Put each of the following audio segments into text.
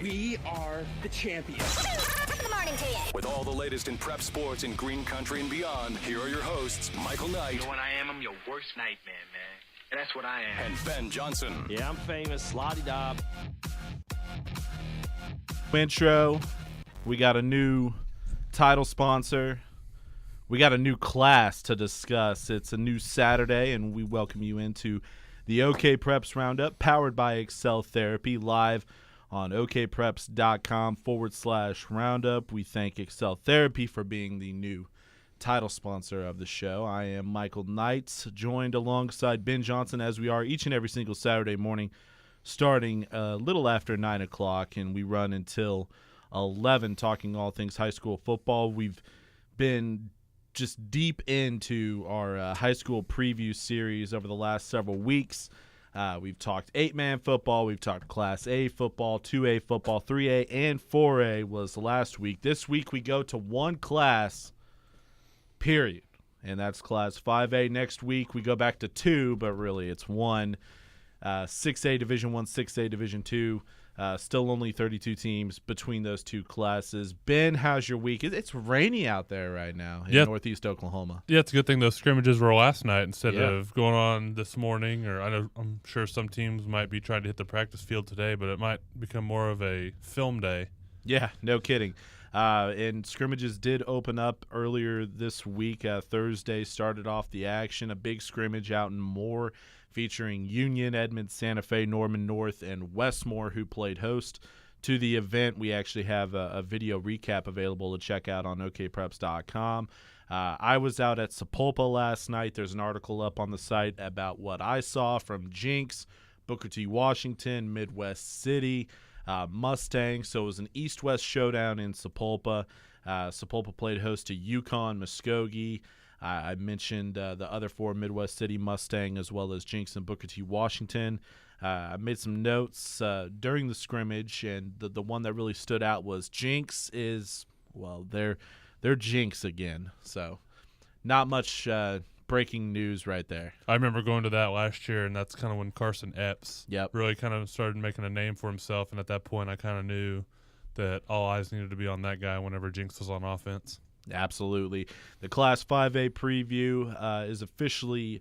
We are the champions. Good morning to you. With all the latest in prep sports in Green Country and beyond, here are your hosts, Michael Knight. You know what I am? I'm your worst nightmare, man. And that's what I am. And Ben Johnson. Yeah, I'm famous. Lottie-dob. Intro. We got a new title sponsor. We got a new class to discuss. It's a new Saturday, and we welcome you into the OKPREPS Roundup, powered by Excel Therapy, live on okpreps.com/roundup. We thank Excel Therapy for being the new title sponsor of the show. I am Michael Knight, joined alongside Ben Johnson, as we are each and every single Saturday morning, starting a little after 9 o'clock, and we run until 11, talking all things high school football. We've been just deep into our high school preview series over the last several weeks. We've talked 8-man football. We've talked Class A football, 2A football, 3A, and 4A was last week. This week we go to one class, period, and that's Class 5A. Next week we go back to 2, but really it's 1. 6A Division 1, 6A Division 2. Still only 32 teams between those two classes. Ben, how's your week? It's rainy out there right now in northeast Oklahoma. Yeah, it's a good thing those scrimmages were last night instead of going on this morning. Or I'm sure some teams might be trying to hit the practice field today, but it might become more of a film day. Yeah, no kidding. And scrimmages did open up earlier this week. Thursday started off the action. A big scrimmage out in Moore, featuring Union, Edmond, Santa Fe, Norman North, and Westmore, who played host to the event. We actually have a video recap available to check out on okpreps.com. I was out at Sapulpa last night. There's an article up on the site about what I saw from Jinx, Booker T. Washington, Midwest City, Mustang. So it was an east-west showdown in Sapulpa. Sapulpa played host to Yukon, Muskogee. I mentioned the other 4, Midwest City, Mustang, as well as Jinx and Booker T. Washington. I made some notes during the scrimmage, and the one that really stood out was Jinx is, well, they're Jinx again. So not much breaking news right there. I remember going to that last year, and that's kind of when Carson Epps really kind of started making a name for himself, and at that point I kind of knew that all eyes needed to be on that guy whenever Jinx was on offense. Absolutely. The Class 5A preview is officially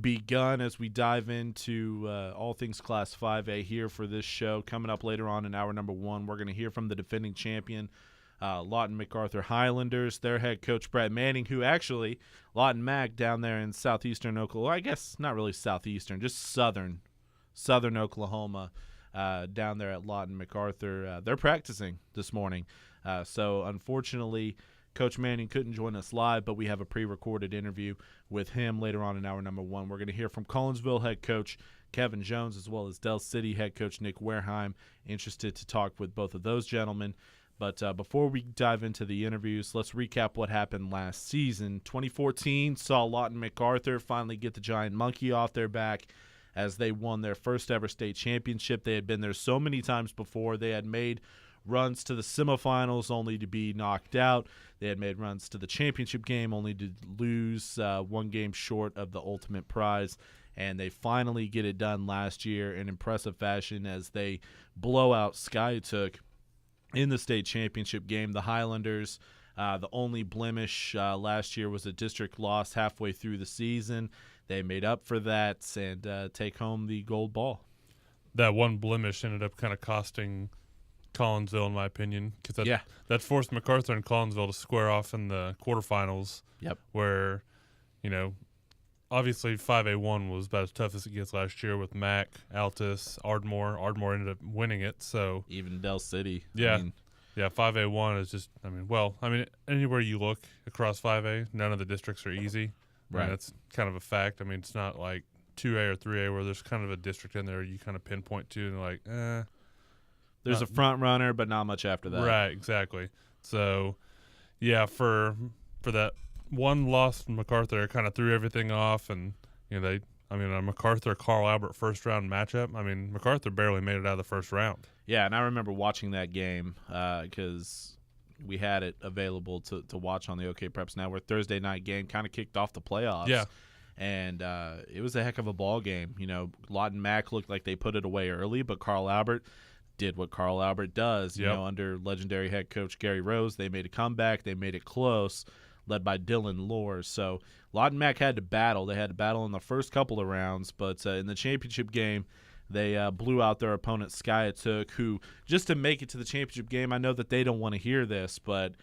begun as we dive into all things Class 5A here for this show. Coming up later on in hour number 1, we're going to hear from the defending champion, Lawton MacArthur Highlanders, their head coach Brett Manning, who actually, Lawton Mac down there in southeastern Oklahoma, I guess not really southeastern, just southern Oklahoma, down there at Lawton MacArthur. They're practicing this morning. So unfortunately, Coach Manning couldn't join us live, but we have a pre-recorded interview with him later on in hour number 1. We're going to hear from Collinsville head coach Kevin Jones, as well as Del City head coach Nick Warehime. Interested to talk with both of those gentlemen. But before we dive into the interviews, let's recap what happened last season. 2014 saw Lawton MacArthur finally get the giant monkey off their back as they won their first ever state championship. They had been there so many times before. They had made runs to the semifinals only to be knocked out. They had made runs to the championship game only to lose one game short of the ultimate prize. And they finally get it done last year in impressive fashion as they blow out Skiatook in the state championship game. The Highlanders, the only blemish last year was a district loss halfway through the season. They made up for that and take home the gold ball. That one blemish ended up kind of costing Collinsville, in my opinion, because that forced MacArthur and Collinsville to square off in the quarterfinals. Where, obviously 5A1 was about as tough as it gets last year with Mac, Altus, Ardmore. Ardmore ended up winning it, so even Del City. 5A1 is just, anywhere you look across 5A, none of the districts are easy. Right. That's kind of a fact. It's not like 2A or 3A where there's kind of a district in there you kind of pinpoint to and like, There's a front runner, but not much after that. Right, exactly. So, for that one loss from MacArthur, kind of threw everything off, and a MacArthur-Carl Albert first-round matchup. MacArthur barely made it out of the first round. Yeah, and I remember watching that game because we had it available to watch on the OKPREPS Network. Thursday night game kind of kicked off the playoffs. Yeah. And it was a heck of a ball game. Lawton Mac looked like they put it away early, but Carl Albert did what Carl Albert does. You Yep. know, under legendary head coach Gary Rose, they made a comeback. They made it close, led by Dylan Lohr. So Lawton Mac had to battle. They had to battle in the first couple of rounds, but in the championship game, they blew out their opponent, Skiatook, who, just to make it to the championship game, I know that they don't want to hear this, but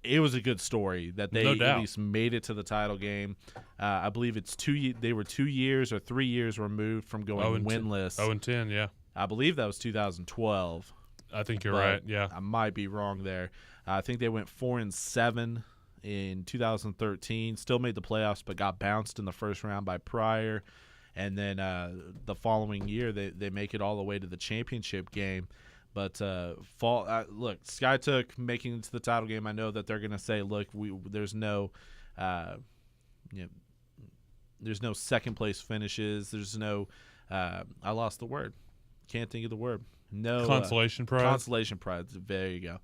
it was a good story that they at least made it to the title game. I believe it's they were 2 years or 3 years removed from going winless. 0-10, yeah. I believe that was 2012. I think you're right, yeah. I might be wrong there. I think they went 4-7 in 2013, still made the playoffs, but got bounced in the first round by Pryor. And then the following year, they make it all the way to the championship game. But look, Skiatook making it to the title game. I know that they're going to say, look, there's no second place finishes. There's no I lost the word. Can't think of the word. No consolation prize. Consolation prize. There you go.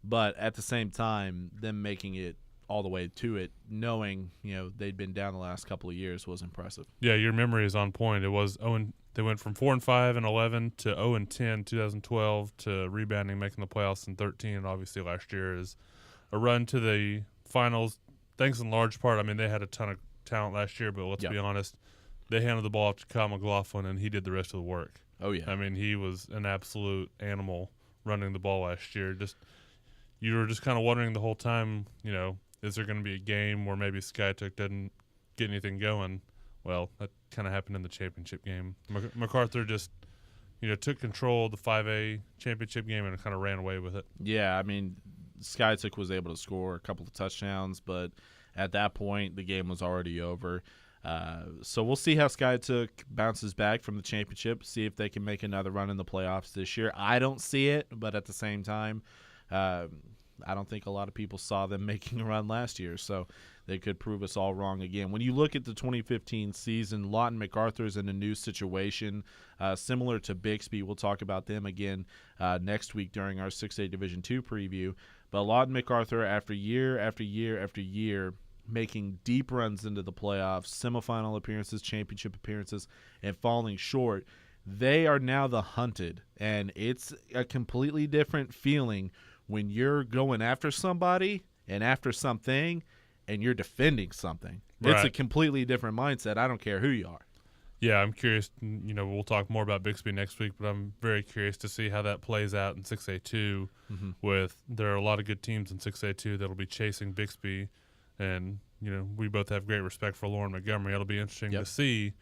But at the same time, them making it all the way to it, knowing they'd been down the last couple of years, was impressive. Yeah, your memory is on point. It was they went from 4-5 in 11 to 0-10 2012 to rebounding, making the playoffs in 13, and obviously last year is a run to the finals. Thanks in large part. I mean, they had a ton of talent last year, but let's be honest, they handed the ball off to Kyle McLaughlin, and he did the rest of the work. Oh yeah, I mean, he was an absolute animal running the ball last year. You were just kind of wondering the whole time, is there going to be a game where maybe Skiatook doesn't get anything going? Well, that kind of happened in the championship game. MacArthur just, took control of the 5A championship game and kind of ran away with it. Yeah, I mean, Skiatook was able to score a couple of touchdowns, but at that point, the game was already over. So we'll see how Skiatook bounces back from the championship, see if they can make another run in the playoffs this year. I don't see it, but at the same time, I don't think a lot of people saw them making a run last year, so they could prove us all wrong again. When you look at the 2015 season, Lawton MacArthur is in a new situation, similar to Bixby. We'll talk about them again next week during our 6A Division II preview. But Lawton MacArthur, after year after year after year, making deep runs into the playoffs, semifinal appearances, championship appearances, and falling short, they are now the hunted. And it's a completely different feeling when you're going after somebody and after something and you're defending something. Right. It's a completely different mindset. I don't care who you are. Yeah, I'm curious. We'll talk more about Bixby next week, but I'm very curious to see how that plays out in 6A2. There are a lot of good teams in 6A2 that'll be chasing Bixby, and we both have great respect for Lauren Montgomery. It'll be interesting to see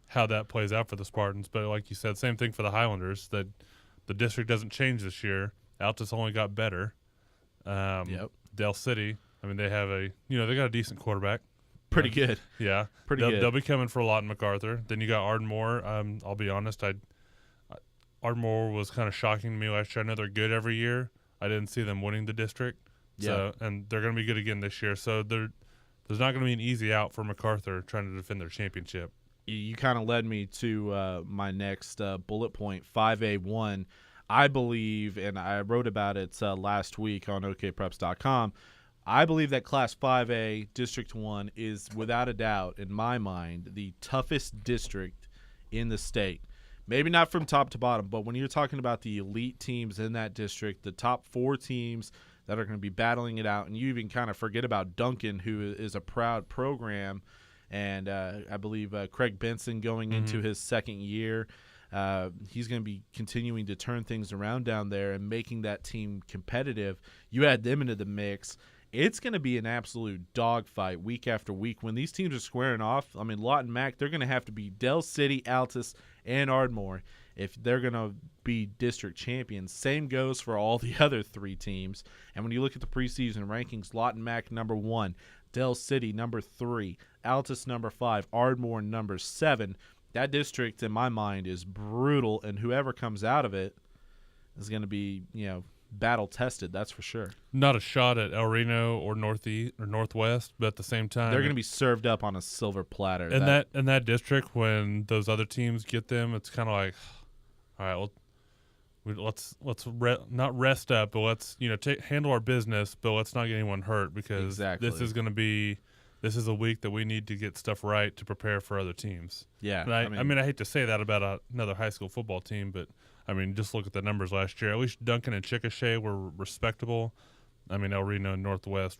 how that plays out for the Spartans. But like you said, same thing for the Highlanders. That the district doesn't change this year. Altus only got better. Del City, I mean, they have they got a decent quarterback. Pretty good. Yeah. Good. They'll be coming for Lawton MacArthur. Then you got Ardmore. I'll be honest, Ardmore was kind of shocking to me last year. I know they're good every year. I didn't see them winning the district. So, and they're going to be good again this year. So there's not going to be an easy out for MacArthur trying to defend their championship. You kind of led me to my next bullet point, 5A1. I believe, and I wrote about it last week on OKPREPS.com, I believe that Class 5A District 1 is, without a doubt, in my mind, the toughest district in the state. Maybe not from top to bottom, but when you're talking about the elite teams in that district, the top 4 teams that are going to be battling it out, and you even kind of forget about Duncan, who is a proud program, and I believe Craig Benson going into his second year. He's going to be continuing to turn things around down there and making that team competitive. You add them into the mix, it's going to be an absolute dogfight week after week. When these teams are squaring off, I mean, Lawton Mac, they're going to have to be Del City, Altus, and Ardmore if they're going to be district champions. Same goes for all the other 3 teams. And when you look at the preseason rankings, Lawton Mac number 1, Del City number 3, Altus number 5, Ardmore number 7. That district, in my mind, is brutal, and whoever comes out of it is going to be, battle-tested, that's for sure. Not a shot at El Reno or Northeast or Northwest, but at the same time, they're going to be served up on a silver platter. In that district, when those other teams get them, it's kind of like, all right, let's not rest up, but let's handle our business, but let's not get anyone hurt, because this is a week that we need to get stuff right to prepare for other teams. Yeah. And I mean, I hate to say that about another high school football team, but I mean, just look at the numbers last year. At least Duncan and Chickasha were respectable. I mean, El Reno and Northwest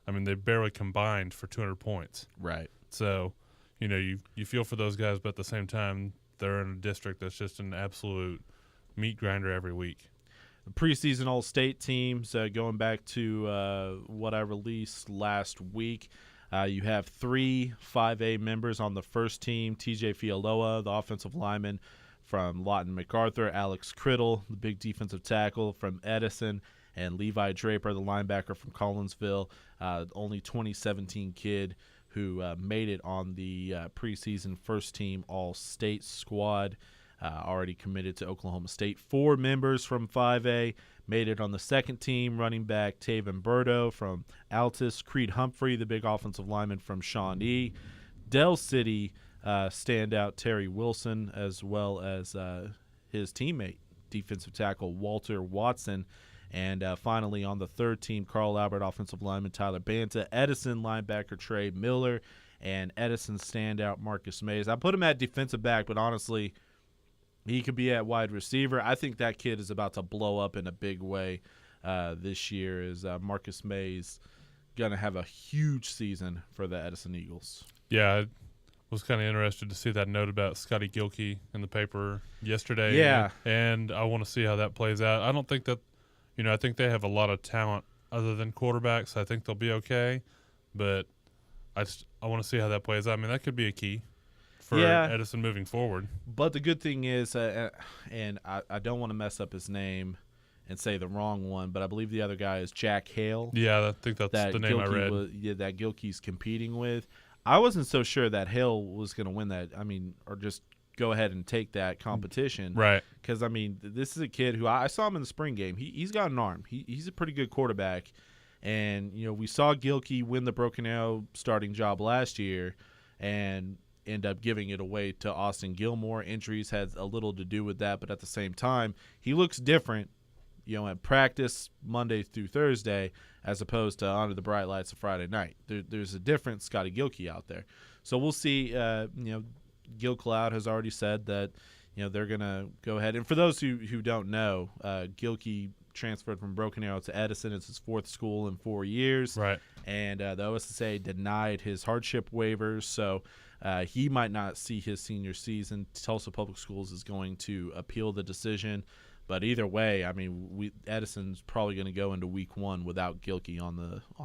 they barely combined for 200 points. Right. So, you feel for those guys, but at the same time, they're in a district that's just an absolute meat grinder every week. The preseason All-State teams, going back to what I released last week, you have 3 5A members on the first team. TJ Fialoa, the offensive lineman from Lawton MacArthur, Alex Criddle, the big defensive tackle from Edison, and Levi Draper, the linebacker from Collinsville, only 2017 kid who made it on the preseason first-team All-State squad, already committed to Oklahoma State. 4 members from 5A made it on the second team, running back Taven Burdo from Altus, Creed Humphrey, the big offensive lineman from Shawnee, Del City standout Terry Wilson, as well as his teammate, defensive tackle Walter Watson. And finally, on the third team, Carl Albert offensive lineman Tyler Banta, Edison linebacker Trey Miller, and Edison standout Marcus Mays. I put him at defensive back, but honestly, he could be at wide receiver. I think that kid is about to blow up in a big way this year. Is Marcus Mays going to have a huge season for the Edison Eagles? Yeah, I was kind of interested to see that note about Scotty Gilkey in the paper yesterday. Yeah. And I want to see how that plays out. I don't think that I think they have a lot of talent other than quarterbacks. I think they'll be okay, but I want to see how that plays out. I mean, that could be a key for Edison moving forward. But the good thing is, and I don't want to mess up his name and say the wrong one, but I believe the other guy is Jack Hale. Yeah, I think that's the name I read. That Gilkey's competing with. I wasn't so sure that Hale was going to win that. I mean, or just go ahead and take that competition. Right. Because, I mean, this is a kid who I saw him in the spring game. He's got an arm. He's a pretty good quarterback. And, we saw Gilkey win the Broken Arrow starting job last year and end up giving it away to Austin Gilmore. Injuries had a little to do with that, but at the same time, he looks different, at practice Monday through Thursday as opposed to under the bright lights of Friday night. There's a different Scotty Gilkey out there. So we'll see, Gil Cloud has already said that, they're going to go ahead. And for those who don't know, Gilkey transferred from Broken Arrow to Edison. It's his 4th school in 4 years. Right. And the OSSA denied his hardship waivers, so he might not see his senior season. Tulsa Public Schools is going to appeal the decision. But either way, I mean, Edison's probably going to go into week 1 without Gilkey on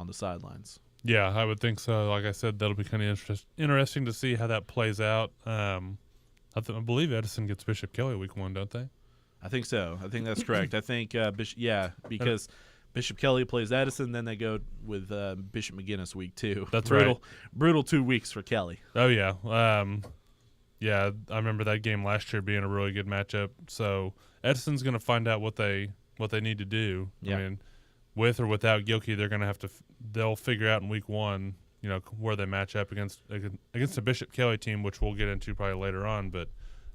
the sidelines. Yeah, I would think so. Like I said, that'll be kind of interesting to see how that plays out. I believe Edison gets Bishop Kelley week 1, don't they? I think so. I think that's correct. I think because Bishop Kelley plays Edison, then they go with Bishop McGuinness week 2. That's right. Brutal. Brutal 2 weeks for Kelley. Oh yeah. Yeah, I remember that game last year being a really good matchup. So Edison's going to find out what they need to do. Yeah. I mean, with or without Gilkey, they're going to have to. They'll figure out in week 1, where they match up against the Bishop Kelley team, which we'll get into probably later on. But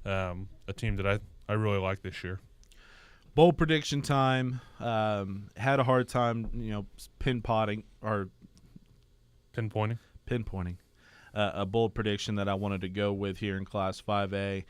a team that I really like this year. Bowl prediction time. Had a hard time, pinpointing a bold prediction that I wanted to go with here in Class 5A.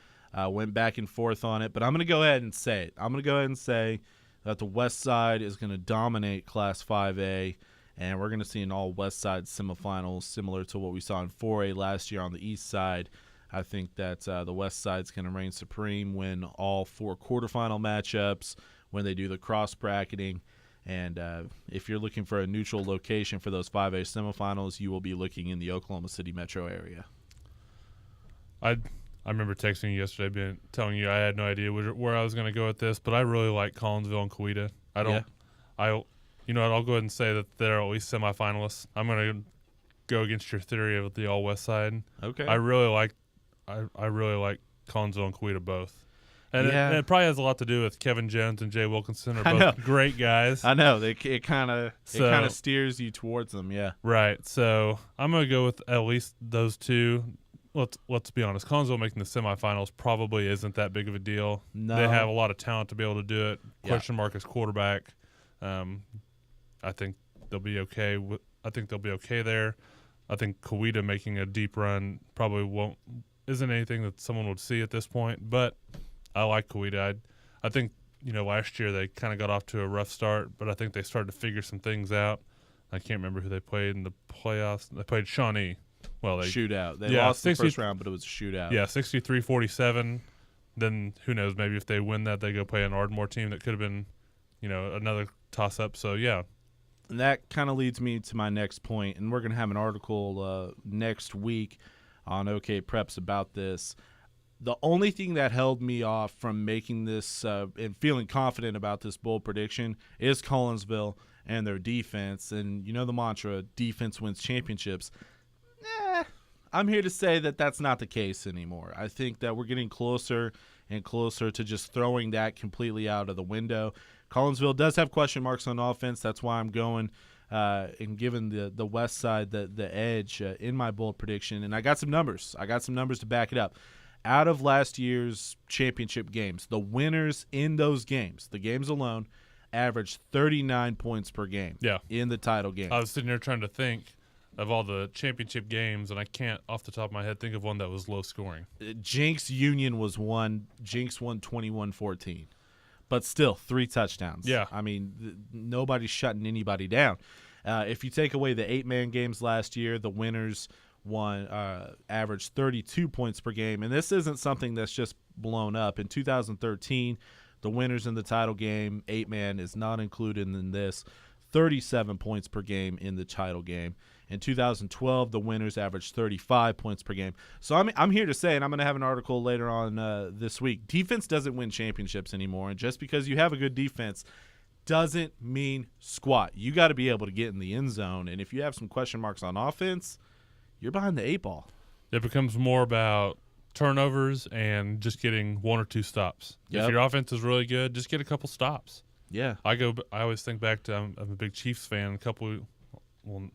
Went back and forth on it, but I'm going to go ahead and say it. I'm going to go ahead and say that the West Side is going to dominate Class 5A, and we're going to see an all-West Side semifinals similar to what we saw in 4A last year on the East Side. I think that the West Side's going to reign supreme, win all 4 quarterfinal matchups when they do the cross-bracketing. And if you're looking for a neutral location for those 5A semifinals, you will be looking in the Oklahoma City metro area. I remember texting you yesterday, telling you I had no idea where I was going to go with this, but I really like Collinsville and Coweta. I'll go ahead and say that they're at least semifinalists. I'm going to go against your theory of the all West Side. Okay. I really like Collinsville and Coweta both. And it probably has a lot to do with Kevin Jones and Jay Wilkinson are both great guys. I know. It kind of steers you towards them, yeah. Right. So I'm going to go with at least those two. Let's be honest. Collinsville making the semifinals probably isn't that big of a deal. No. They have a lot of talent to be able to do it. Question mark is quarterback. I think they'll be okay. I think they'll be okay there. I think Coweta making a deep run probably isn't anything that someone would see at this point. But I like Coweta. I think, last year they kind of got off to a rough start, but I think they started to figure some things out. I can't remember who they played in the playoffs. They played Shawnee. Well, shootout. They lost the first round, but it was a shootout. Yeah, 63-47. Then who knows? Maybe if they win that, they go play an Ardmore team that could have been, another toss-up. So, yeah. And that kind of leads me to my next point, and we're going to have an article next week on OKPREPS about this. The only thing that held me off from making this and feeling confident about this bold prediction is Collinsville and their defense. And the mantra, defense wins championships. I'm here to say that that's not the case anymore. I think that we're getting closer and closer to just throwing that completely out of the window. Collinsville does have question marks on offense. That's why I'm going and giving the West Side the edge in my bold prediction. And I got some numbers. To back it up. Out of last year's championship games, the winners in those games, the games alone, averaged 39 points per game in the title game. I was sitting there trying to think of all the championship games, and I can't, off the top of my head, think of one that was low scoring. Jinx Union was one. Jinx won 21-14. But still, 3 touchdowns. Yeah. I mean, nobody's shutting anybody down. If you take away the 8-man games last year, the winners averaged 32 points per game. And this isn't something that's just blown up. In 2013, the winners in the title game, 8-man is not included in this, 37 points per game in the title game. In 2012, the winners averaged 35 points per game. So I'm here to say, and I'm going to have an article later on this week, defense doesn't win championships anymore. And just because you have a good defense doesn't mean squat. You got to be able to get in the end zone. And if you have some question marks on offense, you're behind the 8 ball. It becomes more about turnovers and just getting 1 or 2 stops. Yep. If your offense is really good, just get a couple stops. Yeah. I always think back to I'm a big Chiefs fan.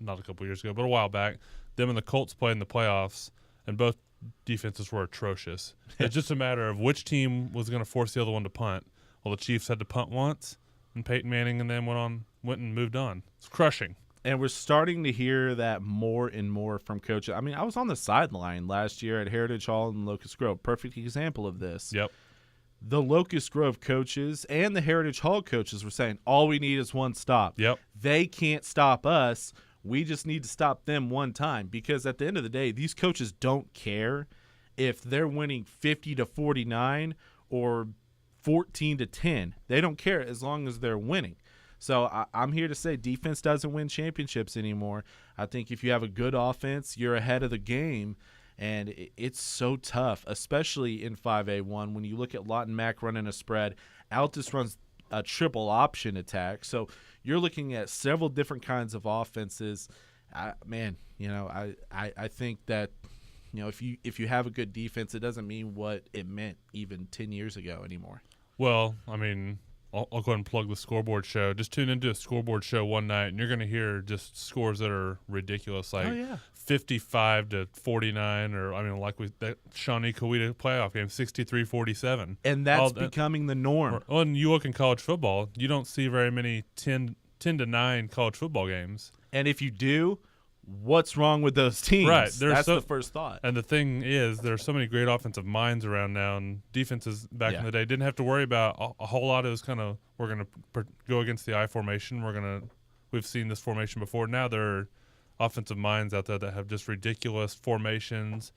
Not a couple years ago, but a while back, them and the Colts played in the playoffs, and both defenses were atrocious. It's just a matter of which team was going to force the other one to punt. Well, the Chiefs had to punt once, and Peyton Manning and them went and moved on. It's crushing. And we're starting to hear that more and more from coaches. I mean, I was on the sideline last year at Heritage Hall in Locust Grove. Perfect example of this. Yep. The Locust Grove coaches and the Heritage Hall coaches were saying, all we need is one stop. Yep. They can't stop us. We just need to stop them one time, because at the end of the day, these coaches don't care if they're winning 50-49 or 14-10. They don't care as long as they're winning. So I'm here to say defense doesn't win championships anymore. I think if you have a good offense, you're ahead of the game. And it's so tough, especially in 5A1. When you look at Lawton Mac running a spread, Altus runs a triple option attack. So you're looking at several different kinds of offenses. I think that, if you have a good defense, it doesn't mean what it meant even 10 years ago anymore. Well, I mean, I'll go ahead and plug the scoreboard show. Just tune into a scoreboard show one night, and you're going to hear just scores that are ridiculous, like 55-49, or that Shawnee Coweta playoff game, 63-47. And that's becoming the norm. And you look in college football, you don't see very many 10-9 college football games. And if you do, what's wrong with those teams? Right. That's the first thought. And the thing is, there's so many great offensive minds around now, and defenses back in the day didn't have to worry about a whole lot. It was kind of, we're going to go against the I formation. We've seen this formation before. Now there are offensive minds out there that have just ridiculous formations.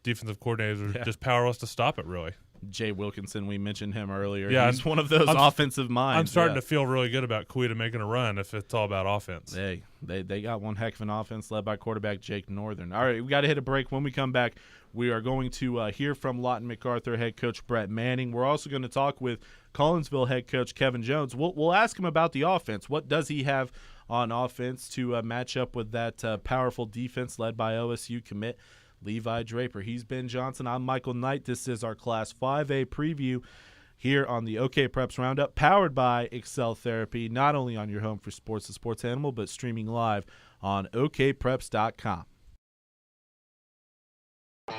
Defensive coordinators are just powerless to stop it, really. Jay Wilkinson, we mentioned him earlier. Yeah, he's one of those offensive minds. I'm starting to feel really good about Coweta making a run if it's all about offense. Hey, they got one heck of an offense led by quarterback Jake Northern. All right, we got to hit a break. When we come back, we are going to hear from Lawton MacArthur head coach Brett Manning. We're also going to talk with Collinsville head coach Kevin Jones. We'll ask him about the offense. What does he have on offense to match up with that powerful defense led by OSU commit Levi Draper? He's Ben Johnson. I'm Michael Knight. This is our Class 5A preview here on the OKPREPS Roundup, powered by Excel Therapy, not only on your home for sports and sports animal, but streaming live on OKPREPS.com.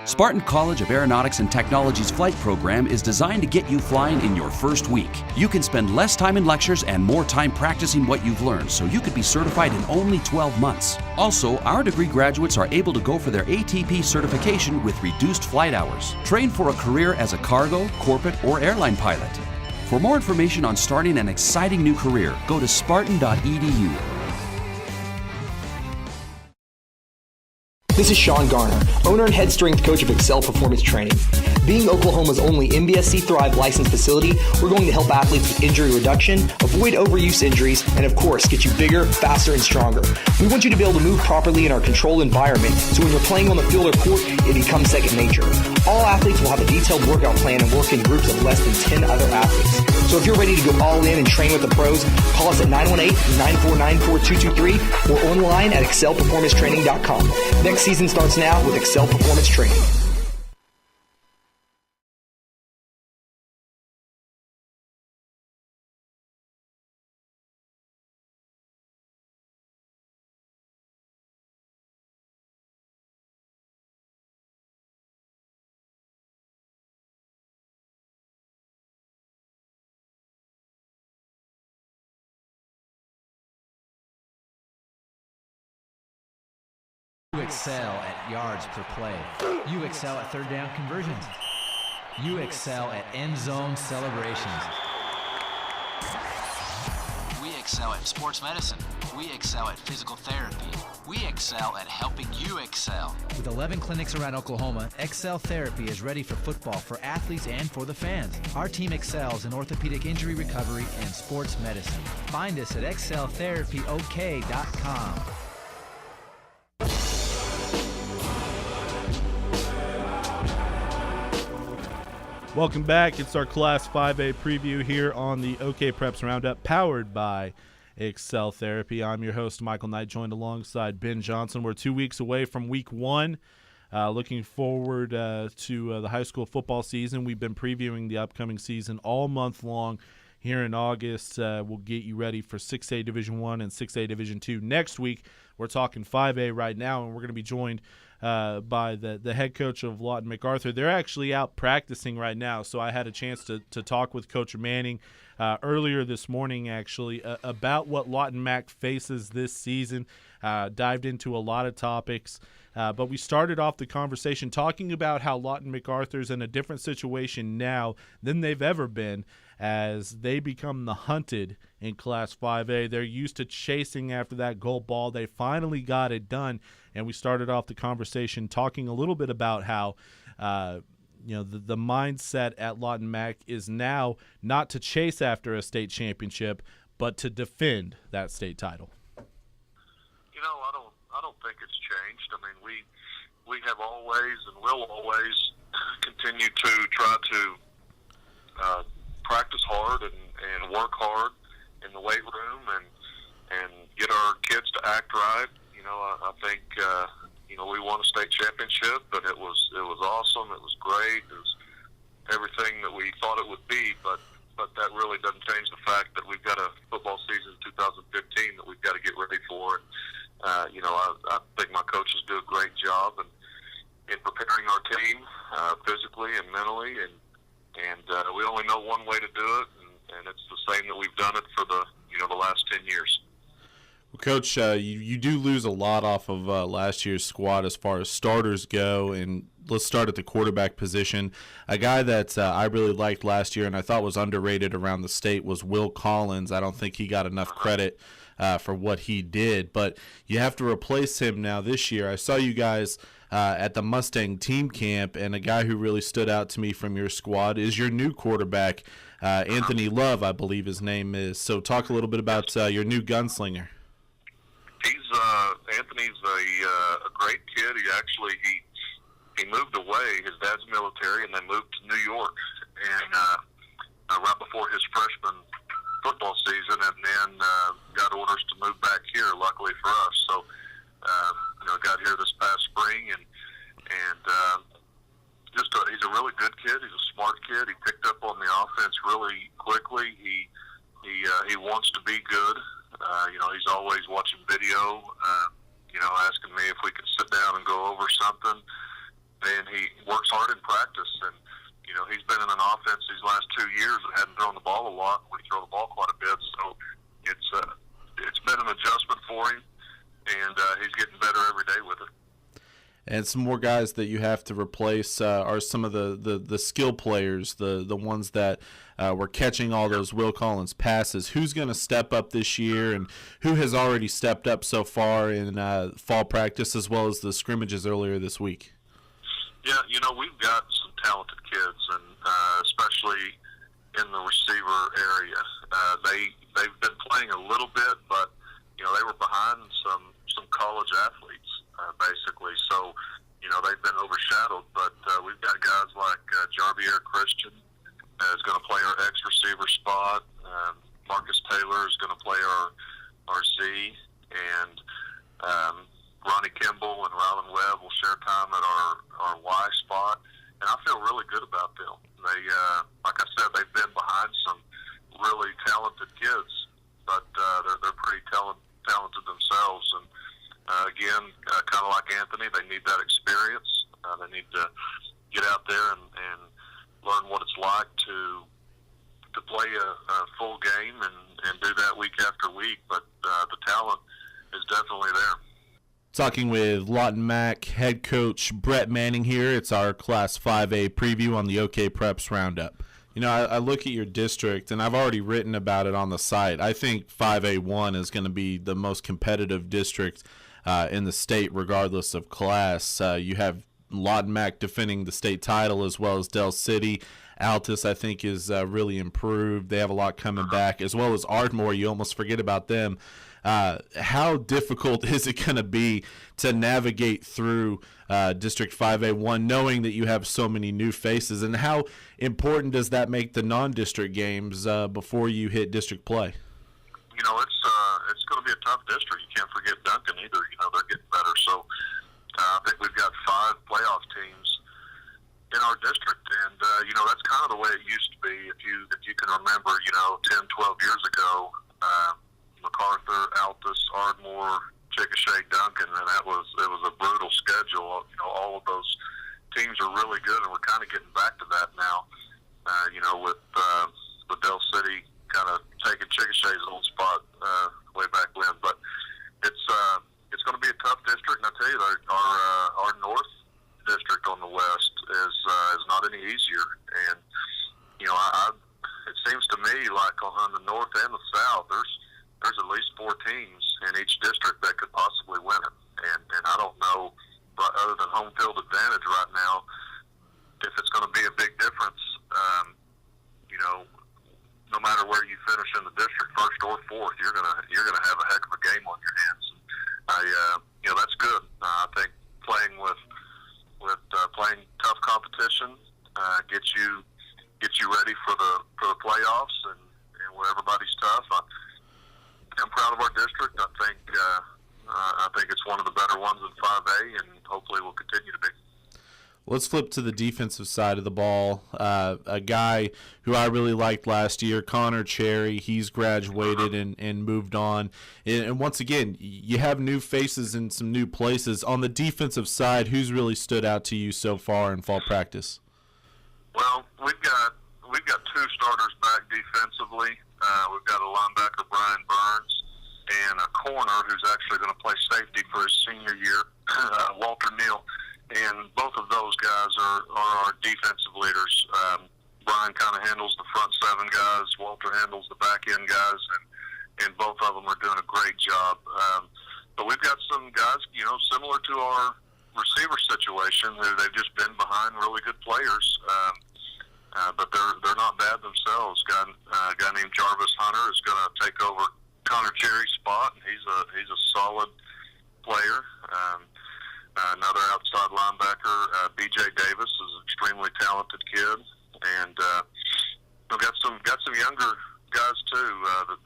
Spartan College of Aeronautics and Technology's flight program is designed to get you flying in your first week. You can spend less time in lectures and more time practicing what you've learned, so you could be certified in only 12 months. Also, our degree graduates are able to go for their ATP certification with reduced flight hours. Train for a career as a cargo, corporate, or airline pilot. For more information on starting an exciting new career, go to spartan.edu. This is Sean Garner, owner and head strength coach of Excel Performance Training. Being Oklahoma's only MBSC Thrive licensed facility, we're going to help athletes with injury reduction, avoid overuse injuries, and of course, get you bigger, faster, and stronger. We want you to be able to move properly in our controlled environment, so when you're playing on the field or court, it becomes second nature. All athletes will have a detailed workout plan and work in groups of less than 10 other athletes. So if you're ready to go all in and train with the pros, call us at 918-949-4223 or online at excelperformancetraining.com. Next season starts now with Excel Performance Training. You excel at yards per play. You excel at third down conversions. You excel at end zone celebrations. We excel at sports medicine. We excel at physical therapy. We excel at helping you excel. With 11 clinics around Oklahoma, Excel Therapy is ready for football, for athletes, and for the fans. Our team excels in orthopedic injury recovery and sports medicine. Find us at exceltherapyok.com. Welcome back. It's our Class 5A preview here on the OKPREPS RoundUp, powered by Excel Therapy. I'm your host, Michael Knight, joined alongside Ben Johnson. We're 2 weeks away from Week 1. Looking forward to the high school football season. We've been previewing the upcoming season all month long here in August. We'll get you ready for 6A Division I and 6A Division II next week. We're talking 5A right now, and we're going to be joined by the head coach of Lawton, MacArthur. They're actually out practicing right now, so I had a chance to talk with Coach Manning earlier this morning, actually, about what Lawton Mac faces this season. Dived into a lot of topics, but we started off the conversation talking about how Lawton MacArthur's in a different situation now than they've ever been, as they become the hunted in Class 5A. They're used to chasing after that gold ball. They finally got it done, and we started off the conversation talking a little bit about how the mindset at Lawton Mac is now not to chase after a state championship, but to defend that state title. I don't think it's changed. I mean, we have always and will always continue to try to practice hard and work hard in the weight room and get our kids to act right. I think we won a state championship, but it was awesome. It was great. It was everything that we thought it would be, but that really doesn't change the fact that we've got a football season in 2015 that we've got to get ready for. I think my coaches do a great job in preparing our team physically and mentally, and we only know one way to do it, and it's the same that we've done it for the last 10 years. Well, Coach, you do lose a lot off of last year's squad as far as starters go, and let's start at the quarterback position. A guy that I really liked last year and I thought was underrated around the state was Will Collins. I don't think he got enough credit for what he did, but you have to replace him now this year. I saw you guys at the Mustang team camp, and a guy who really stood out to me from your squad is your new quarterback, Anthony Love, I believe his name is. So talk a little bit about your new gunslinger. Anthony's a great kid. He moved away. His dad's military, and they moved to New York, and right before his freshman football season, and then got orders to move back here, luckily for us. So got here this past spring, and he's a really good kid. He's a smart kid. He picked up on the offense really quickly. He wants to be good. He's always watching video, asking me if we could sit down and go over something. And he works hard in practice, and he's been in an offense these last 2 years that hadn't thrown the ball a lot. We throw the ball quite a bit, so it's been an adjustment for him, and he's getting better every day with it. And some more guys that you have to replace are some of the skill players, the ones that were catching all those Will Collins passes. Who's going to step up this year, and who has already stepped up so far in fall practice as well as the scrimmages earlier this week? Yeah, we've got some talented kids, and especially in the receiver area. They've been playing a little bit, but they were behind some college athletes, basically. So, they've been overshadowed. But we've got guys like Jarvier Christian is going to play our X receiver spot. Marcus Taylor is going to play our Z, and Ronnie Kimball and Rylan Webb will share time at our Y spot. And I feel really good about them. They, like I said, they've been behind some really talented kids, but they're pretty talented themselves. And again, kind of like Anthony, they need that experience. They need to get out there and learn what it's like to play a full game and do that week after week. But the talent is definitely there. Talking with Lawton Mac head coach Brett Manning here. It's our Class 5A preview on the OKPREPS RoundUp. I look at your district, and I've already written about it on the site. I think 5A1 is going to be the most competitive district in the state, regardless of class. You have Lawton Mac defending the state title, as well as Del City. Altus, I think, is really improved. They have a lot coming back, as well as Ardmore. You almost forget about them. How difficult is it going to be to navigate through District 5A1, knowing that you have so many new faces, and how important does that make the non-district games before you hit district play? It's going to be a tough district. You can't forget Duncan either. They're getting better. So I think we've got 5 playoff teams in our district, and that's kind of the way it used to be. If you can remember, 10, 12 years ago. MacArthur, Altus, Ardmore, Chickasha, Duncan, and it was a brutal schedule. All of those teams are really good, and we're kind of getting back to that now. With Del City kind of taking Chickasha's old spot way back when. But it's going to be a tough district, and I tell you, our North district on the west is not any easier. And it seems to me like on the north and the south, there's at least 4 teams in each district that could possibly win it. And I don't know, but other than home field advantage right now, if it's going to be a big difference. No matter where you finish in the district, first or fourth, you're gonna have a heck of a game on your hands. And that's good. I think playing with playing tough competition gets you ready for the playoffs and where everybody's tough. I'm proud of our district. I think it's one of the better ones in 5A, and hopefully will continue to be. Let's flip to the defensive side of the ball. A guy who I really liked last year, Connor Cherry, he's graduated and moved on. And once again, you have new faces in some new places. On the defensive side, who's really stood out to you so far in fall practice? Well, we've got 2 starters back defensively. We've got a linebacker, Brian Burns, and a corner who's actually going to play safety for his senior year, Walter Neal. And both of those guys are our defensive leaders. Brian kind of handles the front 7 guys. Walter handles the back end guys, and both of them are doing a great job. But we've got some guys, similar to our receiver situation, who they've just been behind really good players. But they're not bad themselves. A guy named Jarvis Hunter is going to take over Connor Cherry's spot, and he's a solid player. Another outside linebacker, B.J. Davis, is an extremely talented kid, and we've got some younger guys too.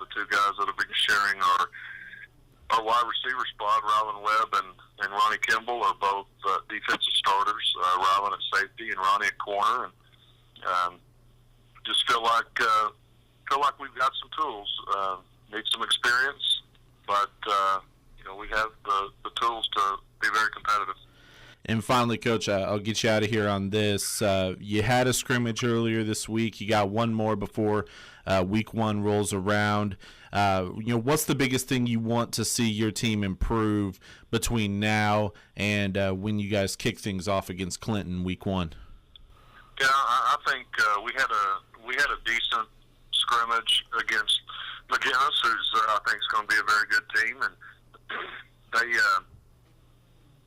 The 2 guys that will be sharing our wide receiver spot, Rylan Webb and Ronnie Kimball, are both defensive starters. Rylan at safety and Ronnie at corner, and just feel like we've got some tools. Need some experience, but we have the tools to be very competitive. And finally, Coach, I'll get you out of here on this. You had a scrimmage earlier this week. You got one more before week 1 rolls around. What's the biggest thing you want to see your team improve between now and when you guys kick things off against Clinton week 1? Yeah, I think we had a decent scrimmage against McGuinness, who's I think is going to be a very good team, and they.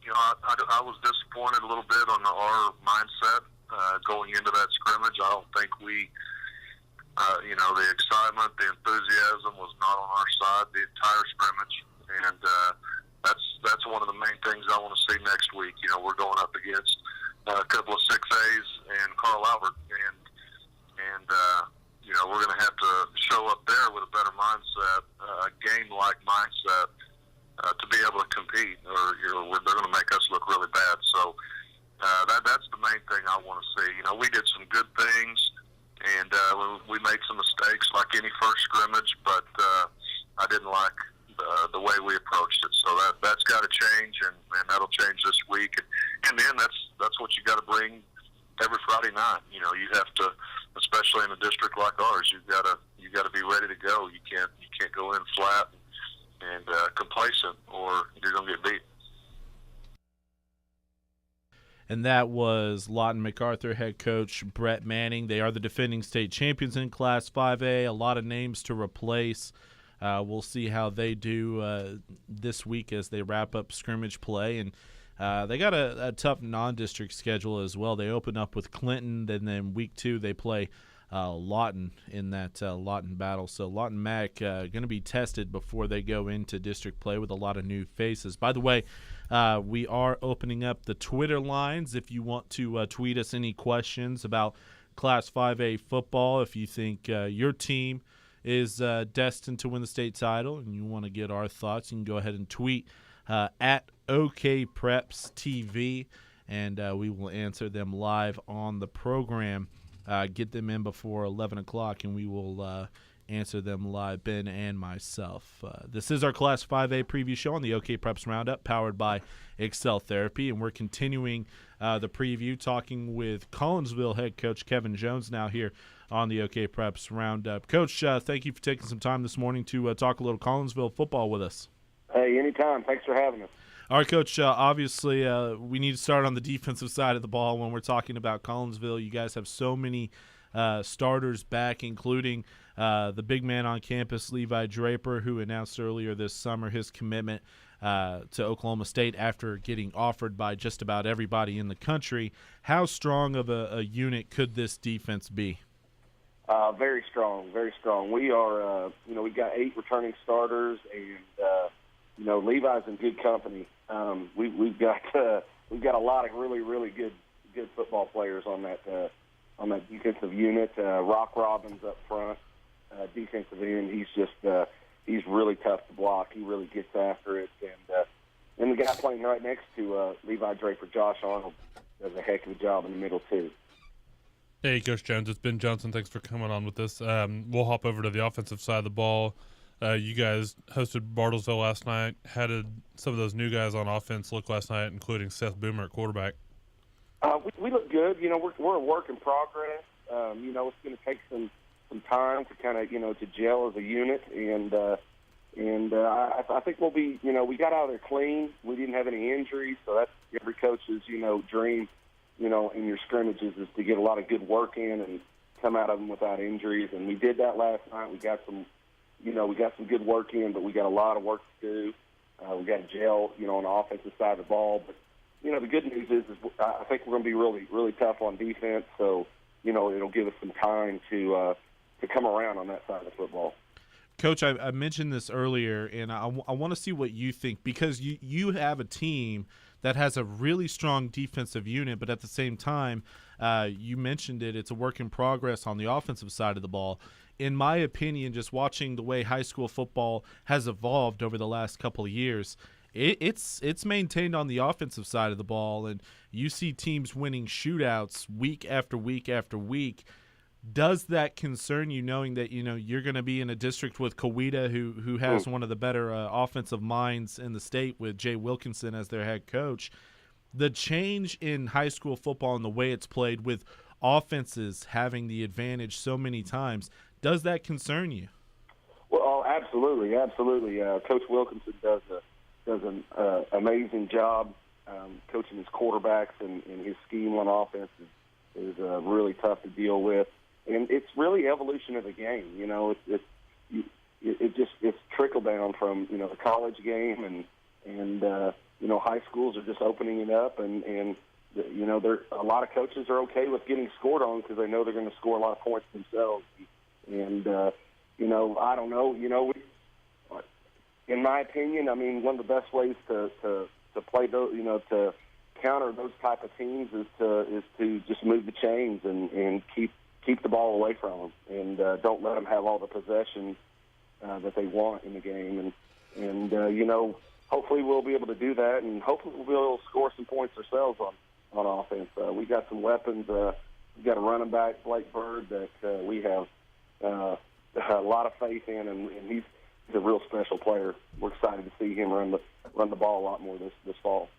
I was disappointed a little bit on our mindset going into that scrimmage. I don't think we, the excitement, the enthusiasm was not on our side the entire scrimmage, and that's one of the main things I want to see next week. We're going up against a couple of 6As and Carl Albert, and we're going to have to show up there with a better mindset, a game-like mindset. To be able to compete, or they're going to make us look really bad. So that's the main thing I want to see. We did some good things, and we made some mistakes like any first scrimmage, but I didn't like the way we approached it. So that's got to change, and that'll change this week. And then that's what you got to bring every Friday night. You have to, especially in a district like ours, you got to be ready to go. You can't go in flat and complacent, or you're going to get beat. And that was Lawton MacArthur head coach Brett Manning. They are the defending state champions in Class 5A. A lot of names to replace. We'll see how they do this week as they wrap up scrimmage play. And they got a tough non-district schedule as well. They open up with Clinton, then week 2 they play Lawton in that Lawton battle. So Lawton Mac going to be tested before they go into district play with a lot of new faces. By the way, we are opening up the Twitter lines if you want to tweet us any questions about Class 5A football. If you think your team is destined to win the state title and you want to get our thoughts, you can go ahead and tweet at OKPREPS TV, and we will answer them live on the program. Get them in before 11 o'clock, and we will answer them live, Ben and myself. This is our Class 5A preview show on the OKPREPS RoundUp, powered by Excel Therapy, and we're continuing the preview, talking with Collinsville head coach Kevin Jones now here on the OKPREPS RoundUp. Coach, thank you for taking some time this morning to talk a little Collinsville football with us. Hey, anytime. Thanks for having us. All right, Coach, obviously we need to start on the defensive side of the ball when we're talking about Collinsville. You guys have so many starters back, including the big man on campus, Levi Draper, who announced earlier this summer his commitment to Oklahoma State after getting offered by just about everybody in the country. How strong of a unit could this defense be? Very strong, very strong. We are, we've got 8 returning starters, and Levi's in good company. We've got a lot of really good football players on that defensive unit. Rock Robbins up front, defensive end. He's really tough to block. He really gets after it, and the guy playing right next to Levi Draper, Josh Arnold, does a heck of a job in the middle too. Hey, Coach Jones, it's Ben Johnson. Thanks for coming on with us. We'll hop over to the offensive side of the ball. You guys hosted Bartlesville last night. How did some of those new guys on offense look last night, including Seth Boomer at quarterback? We look good. We're a work in progress. It's going to take some time to kind of to gel as a unit, and I think we'll be. We got out of there clean. We didn't have any injuries, so that's every coach's dream. In your scrimmages is to get a lot of good work in and come out of them without injuries, and we did that last night. We got some. We got some good work in, but we got a lot of work to do. We got to gel, on the offensive side of the ball. But, the good news is I think we're going to be really, really tough on defense. So, it'll give us some time to come around on that side of the football. Coach, I mentioned this earlier, and I want to see what you think, because you have a team that has a really strong defensive unit, but at the same time, you mentioned it's a work in progress on the offensive side of the ball. In my opinion, just watching the way high school football has evolved over the last couple of years, it's maintained on the offensive side of the ball, and you see teams winning shootouts week after week after week. Does that concern you, knowing that you're going to be in a district with Coweta, who has one of the better offensive minds in the state, with Jay Wilkinson as their head coach? the change in high school football and the way it's played with offenses having the advantage so many times, does that concern you? Well, absolutely, absolutely. Coach Wilkinson does an amazing job coaching his quarterbacks, and his scheme on offense is really tough to deal with. And it's really evolution of the game. You know, it's trickle down from, you know, the college game, and you know, high schools are just opening it up, and you know, a lot of coaches are okay with getting scored on because they know they're going to score a lot of points themselves. And you know, I don't know. You know, in my opinion, I mean, one of the best ways to play those, you know, to counter those type of teams is to just move the chains and keep the ball away from them, and don't let them have all the possession that they want in the game. And you know, hopefully we'll be able to do that, and hopefully we'll be able to score some points ourselves on offense. We got some weapons. We got a running back, Blake Bird, that we have a lot of faith in, and he's a real special player. We're excited to see him run the ball a lot more this fall.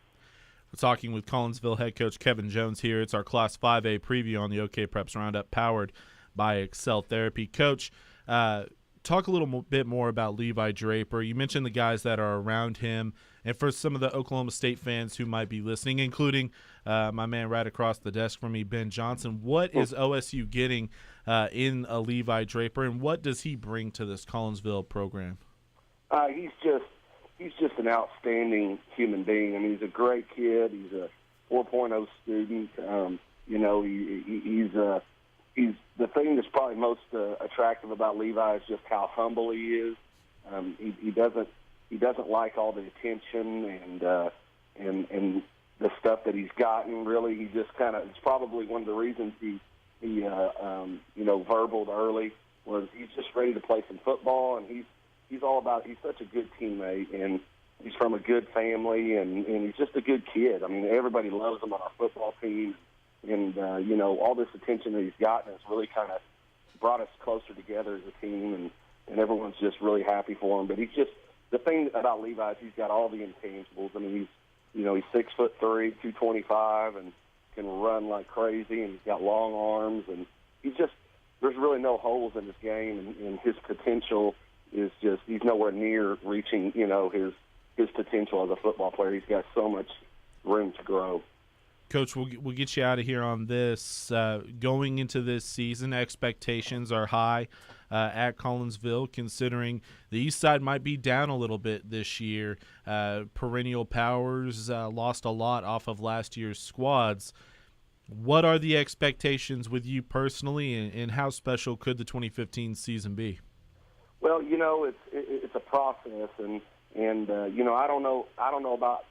We're talking with Collinsville head coach Kevin Jones here. It's our Class 5A preview on the OKPREPS RoundUp, powered by Excel Therapy. Coach, talk a little bit more about Levi Draper. You mentioned the guys that are around him, and for some of the Oklahoma State fans who might be listening, including my man right across the desk from me, Ben Johnson, what is OSU getting in a Levi Draper, and what does he bring to this Collinsville program? He's just an outstanding human being. I mean, he's a great kid. He's a 4.0 student. You know, he's the thing that's probably most attractive about Levi is just how humble he is. He doesn't like all the attention and the stuff that he's gotten. Really, he just kind of, it's probably one of the reasons he you know, verbaled early, was he's just ready to play some football, and he's such a good teammate, and he's from a good family, and he's just a good kid. I mean, everybody loves him on our football team, and you know, all this attention that he's gotten has really kind of brought us closer together as a team, and everyone's just really happy for him. But he's just, the thing about Levi is he's got all the intangibles. I mean, he's 6'3", 225, and can run like crazy, and he's got long arms, and there's really no holes in his game, and his potential is just, he's nowhere near reaching, you know, his potential as a football player. He's got so much room to grow. Coach, we'll get you out of here on this. Going into this season, expectations are high at Collinsville, considering the East Side might be down a little bit this year. Perennial Powers lost a lot off of last year's squads. What are the expectations with you personally, and how special could the 2015 season be? Well, you know, it's a process, and you know, I don't know about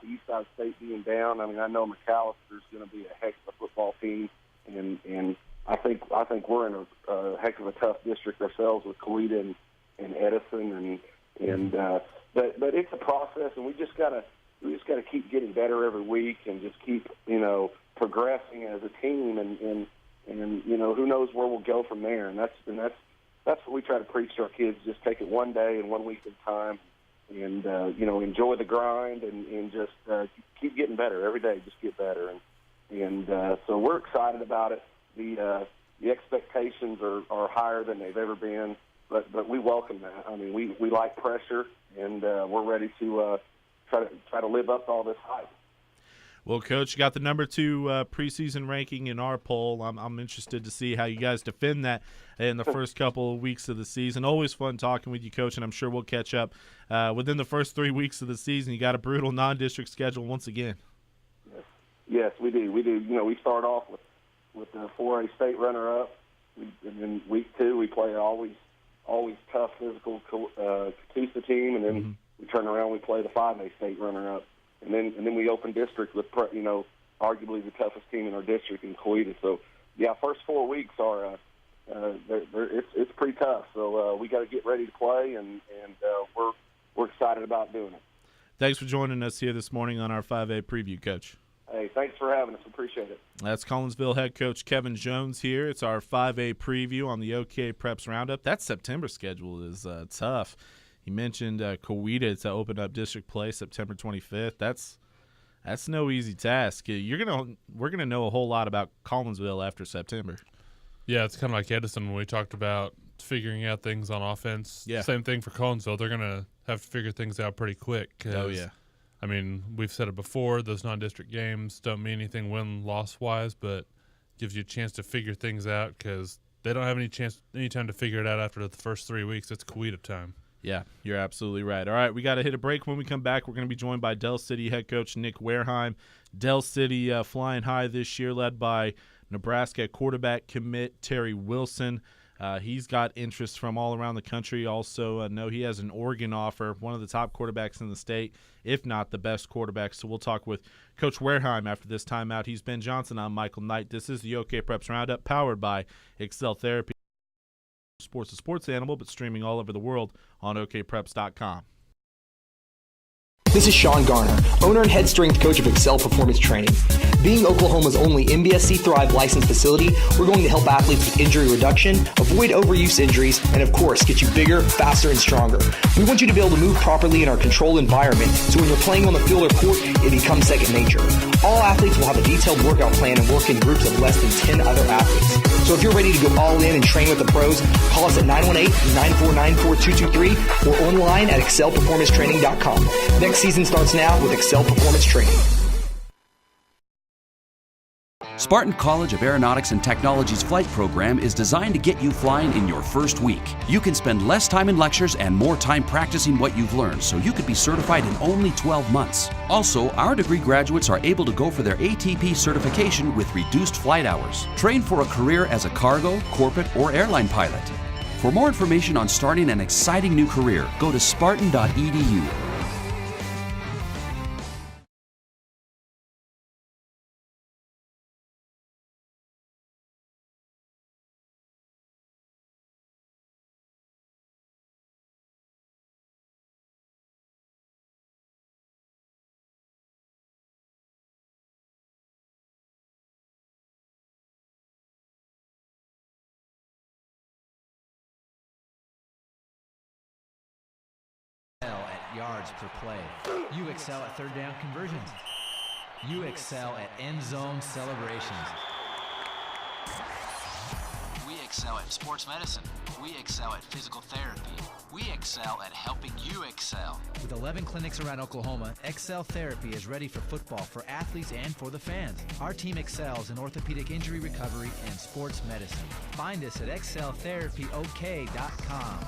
the East Side State being down. I mean, I know MacArthur's going to be a heck of a football team, and I think we're in a heck of a tough district ourselves with Coweta and Edison, but it's a process, and we just gotta keep getting better every week, and just keep, you know, progressing as a team, and you know, who knows where we'll go from there, and that's what we try to preach to our kids. Just take it one day and 1 week at a time, and you know, enjoy the grind, and just keep getting better every day. Just get better, and so we're excited about it. The expectations are higher than they've ever been, but we welcome that. I mean, we like pressure, and we're ready to try to live up to all this hype. Well, Coach, you got the number 2 preseason ranking in our poll. I'm interested to see how you guys defend that in the first couple of weeks of the season. Always fun talking with you, Coach, and I'm sure we'll catch up within the first 3 weeks of the season. You got a brutal non-district schedule once again. Yes, we do. You know, we start off with the 4A state runner-up, and then week 2 we play always tough physical Catoosa team, and then we turn around, we play the 5A state runner-up. And then we open district with, you know, arguably the toughest team in our district in Coweta. So, yeah, first 4 weeks are it's pretty tough. So we got to get ready to play, and we're excited about doing it. Thanks for joining us here this morning on our 5A preview, Coach. Hey, thanks for having us. Appreciate it. That's Collinsville head coach Kevin Jones here. It's our 5A preview on the OKPREPS RoundUp. That September schedule is tough. He mentioned Coweta to open up district play September 25th. That's That's no easy task. We're gonna know a whole lot about Collinsville after September. Yeah, it's kind of like Edison when we talked about figuring out things on offense. Yeah. Same thing for Collinsville. They're gonna have to figure things out pretty quick. Oh yeah. I mean, we've said it before. Those non-district games don't mean anything win-loss wise, but gives you a chance to figure things out because they don't have any time to figure it out after the first 3 weeks. It's Kuwait time. Yeah, you're absolutely right. All right, we got to hit a break. When we come back, we're going to be joined by Dell City head coach Nick Warehime. Dell City flying high this year, led by Nebraska quarterback commit Terry Wilson. He's got interest from all around the country. Also, know he has an Oregon offer, one of the top quarterbacks in the state, if not the best quarterback. So we'll talk with Coach Warehime after this timeout. He's Ben Johnson. I'm Michael Knight. This is the OKPREPS Roundup, powered by Excel Therapy. Sports a sports animal, but streaming all over the world on OKPREPS.com. This is Sean Garner, owner and head strength coach of Excel Performance Training. Being Oklahoma's only MBSC Thrive licensed facility, we're going to help athletes with injury reduction, avoid overuse injuries, and of course, get you bigger, faster, and stronger. We want you to be able to move properly in our controlled environment, so when you're playing on the field or court, it becomes second nature. All athletes will have a detailed workout plan and work in groups of less than 10 other athletes. So if you're ready to go all in and train with the pros, call us at 918-949-4223 or online at excelperformancetraining.com. Next season starts now with Excel Performance Training. Spartan College of Aeronautics and Technology's flight program is designed to get you flying in your first week. You can spend less time in lectures and more time practicing what you've learned, so you could be certified in only 12 months. Also, our degree graduates are able to go for their ATP certification with reduced flight hours. Train for a career as a cargo, corporate, or airline pilot. For more information on starting an exciting new career, go to spartan.edu. At yards per play. You excel at third down conversions. You excel at end zone celebrations. We excel at sports medicine. We excel at physical therapy. We excel at helping you excel. With 11 clinics around Oklahoma, Excel Therapy is ready for football, for athletes, and for the fans. Our team excels in orthopedic injury recovery and sports medicine. Find us at exceltherapyok.com.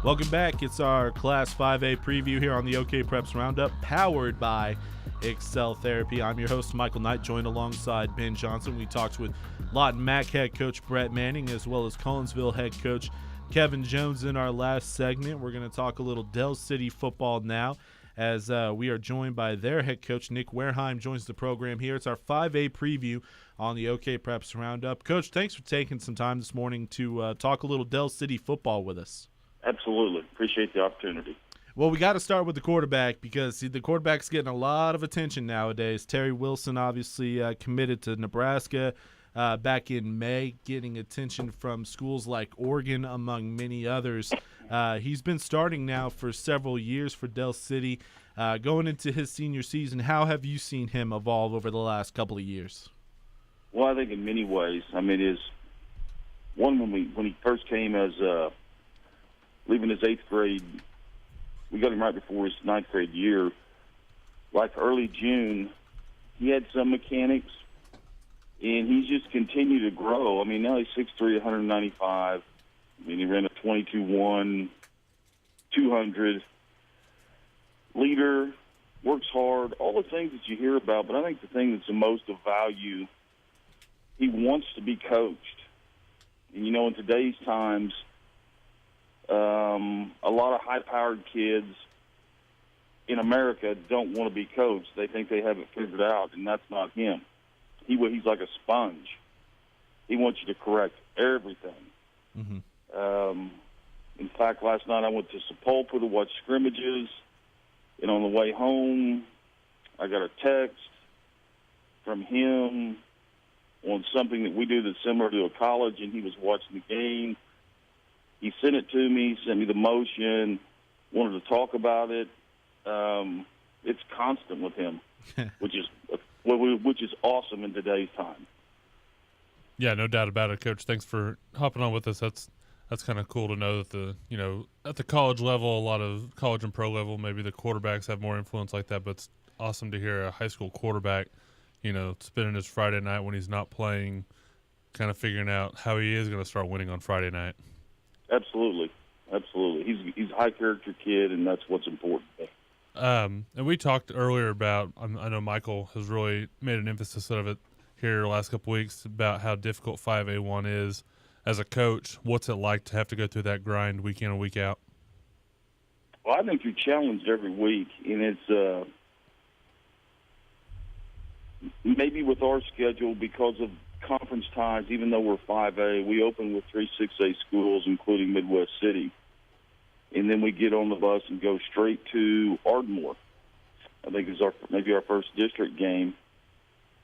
Welcome back. It's our Class 5A preview here on the OKPREPS Roundup, powered by Excel Therapy. I'm your host, Michael Knight, joined alongside Ben Johnson. We talked with Lawton Mac head coach Brett Manning, as well as Collinsville head coach Kevin Jones in our last segment. We're going to talk a little Dell City football now, as we are joined by their head coach, Nick Warehime, joins the program here. It's our 5A preview on the OKPREPS Roundup. Coach, thanks for taking some time this morning to talk a little Dell City football with us. Absolutely. Appreciate the opportunity. Well, we got to start with the quarterback because the quarterback's getting a lot of attention nowadays. Terry Wilson obviously committed to Nebraska back in May, getting attention from schools like Oregon, among many others. He's been starting now for several years for Dell City. Going into his senior season, how have you seen him evolve over the last couple of years? Well, I think in many ways. I mean, when he first came as leaving his 8th grade, we got him right before his 9th grade year. Like early June, he had some mechanics, and he's just continued to grow. I mean, now he's 6'3", 195. I mean, he ran a 22-1, 200. Leader, works hard, all the things that you hear about. But I think the thing that's the most of value, he wants to be coached. And, in today's times, a lot of high-powered kids in America don't want to be coached. They think they have it figured out, and that's not him. He's like a sponge. He wants you to correct everything. Mm-hmm. In fact, last night I went to Sepulpa to watch scrimmages, and on the way home, I got a text from him on something that we do that's similar to a college, and he was watching the game. He sent it to me, sent me the motion, wanted to talk about it. It's constant with him, which is awesome in today's time. Yeah, no doubt about it, Coach. Thanks for hopping on with us. That's kind of cool to know that at the college level, a lot of college and pro level, maybe the quarterbacks have more influence like that. But it's awesome to hear a high school quarterback, spending his Friday night when he's not playing, kind of figuring out how he is going to start winning on Friday night. Absolutely. He's a high character kid, and that's what's important. And we talked earlier about, I know Michael has really made an emphasis of it here the last couple weeks about how difficult 5A1 is. As a coach, what's it like to have to go through that grind week in and week out? Well, I think you're challenged every week, and it's maybe with our schedule because of conference ties, even though we're 5A, we open with 3 6A schools, including Midwest City. And then we get on the bus and go straight to Ardmore. I think it's maybe our first district game.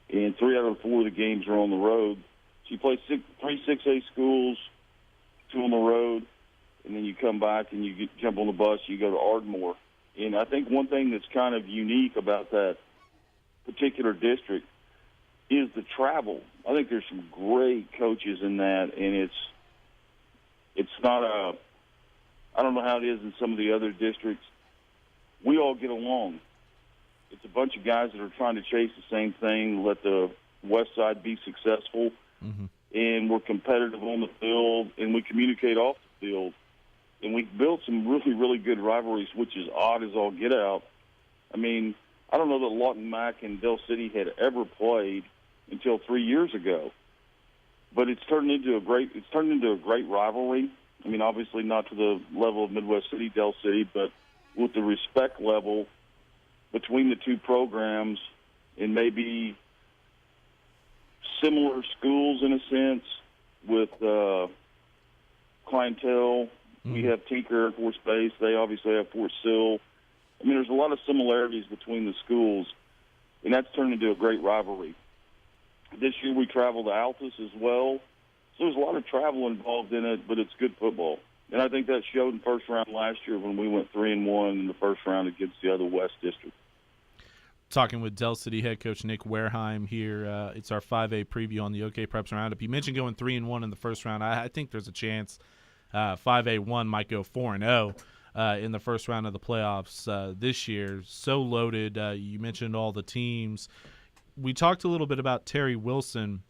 And 3 out of 4 of the games are on the road. So you play 3 6A schools, 2 on the road, and then you come back and you jump on the bus, you go to Ardmore. And I think one thing that's kind of unique about that particular district is the travel. I think there's some great coaches in that, and it's not I don't know how it is in some of the other districts. We all get along. It's a bunch of guys that are trying to chase the same thing, let the West Side be successful, and we're competitive on the field, and we communicate off the field. And we've built some really, really good rivalries, which is odd as all get out. I mean, I don't know that Lawton Mac and Del City had ever played until 3 years ago, but it's turned into a great rivalry. I mean, obviously not to the level of Midwest City, Del City, but with the respect level between the two programs and maybe similar schools in a sense with clientele. We have Tinker Air Force Base. They obviously have Fort Sill. I mean, there's a lot of similarities between the schools, and that's turned into a great rivalry. This year we travel to Altus as well. So there's a lot of travel involved in it, but it's good football. And I think that showed in first round last year when we went 3-1 in the first round against the other West District. Talking with Del City head coach Nick Warehime here. It's our 5A preview on the OKPREPS RoundUp. You mentioned going 3-1 in the first round. I think there's a chance 5A1 might go 4-0 in the first round of the playoffs this year. So loaded. You mentioned all the teams. We talked a little bit about Terry Wilson.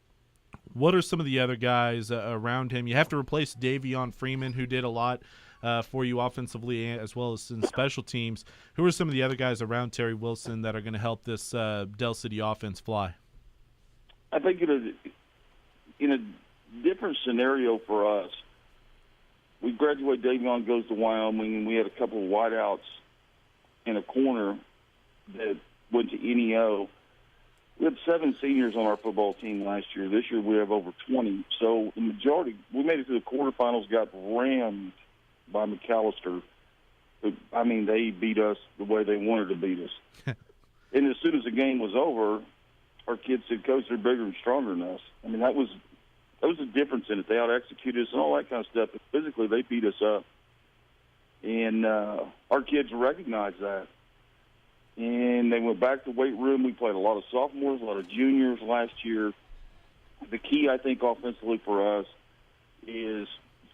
What are some of the other guys around him? You have to replace Davion Freeman, who did a lot for you offensively as well as in special teams. Who are some of the other guys around Terry Wilson that are going to help this Del City offense fly? I think in a different scenario for us, we graduate, Davion goes to Wyoming, and we had a couple of wideouts in a corner that went to NEO. We had 7 seniors on our football team last year. This year we have over 20. So the majority, we made it to the quarterfinals, got rammed by McAllister. I mean, they beat us the way they wanted to beat us. And as soon as the game was over, our kids said, Coach, they're bigger and stronger than us. I mean, that was the difference in it. They out-executed us and all that kind of stuff. But physically, they beat us up. And our kids recognized that. And they went back to weight room. We played a lot of sophomores, a lot of juniors last year. The key, I think, offensively for us is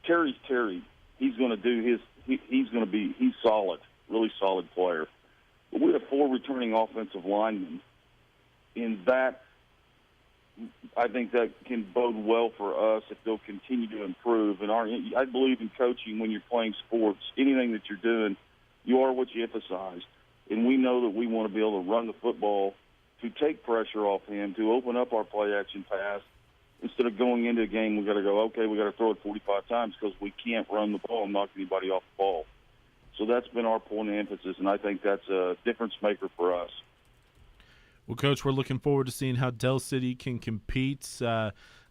Terry's Terry. He's going to do his – he's solid, really solid player. But we have 4 returning offensive linemen. And that, I think that can bode well for us if they'll continue to improve. And I believe in coaching when you're playing sports. Anything that you're doing, you are what you emphasize. And we know that we want to be able to run the football, to take pressure off him, to open up our play-action pass. Instead of going into a game, we've got to go, okay, we've got to throw it 45 times because we can't run the ball and knock anybody off the ball. So that's been our point of emphasis, and I think that's a difference maker for us. Well, Coach, we're looking forward to seeing how Del City can compete.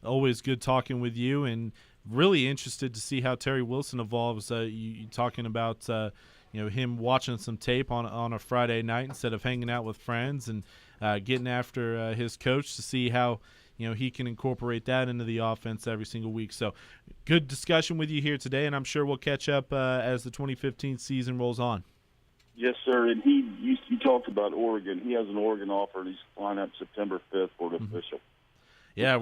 Always good talking with you, and really interested to see how Terry Wilson evolves. You talking about him watching some tape on a Friday night instead of hanging out with friends and getting after his coach to see how he can incorporate that into the offense every single week. So good discussion with you here today, and I'm sure we'll catch up as the 2015 season rolls on. Yes, sir. And you talked about Oregon. He has an Oregon offer, and he's flying out September 5th for the official. Yeah,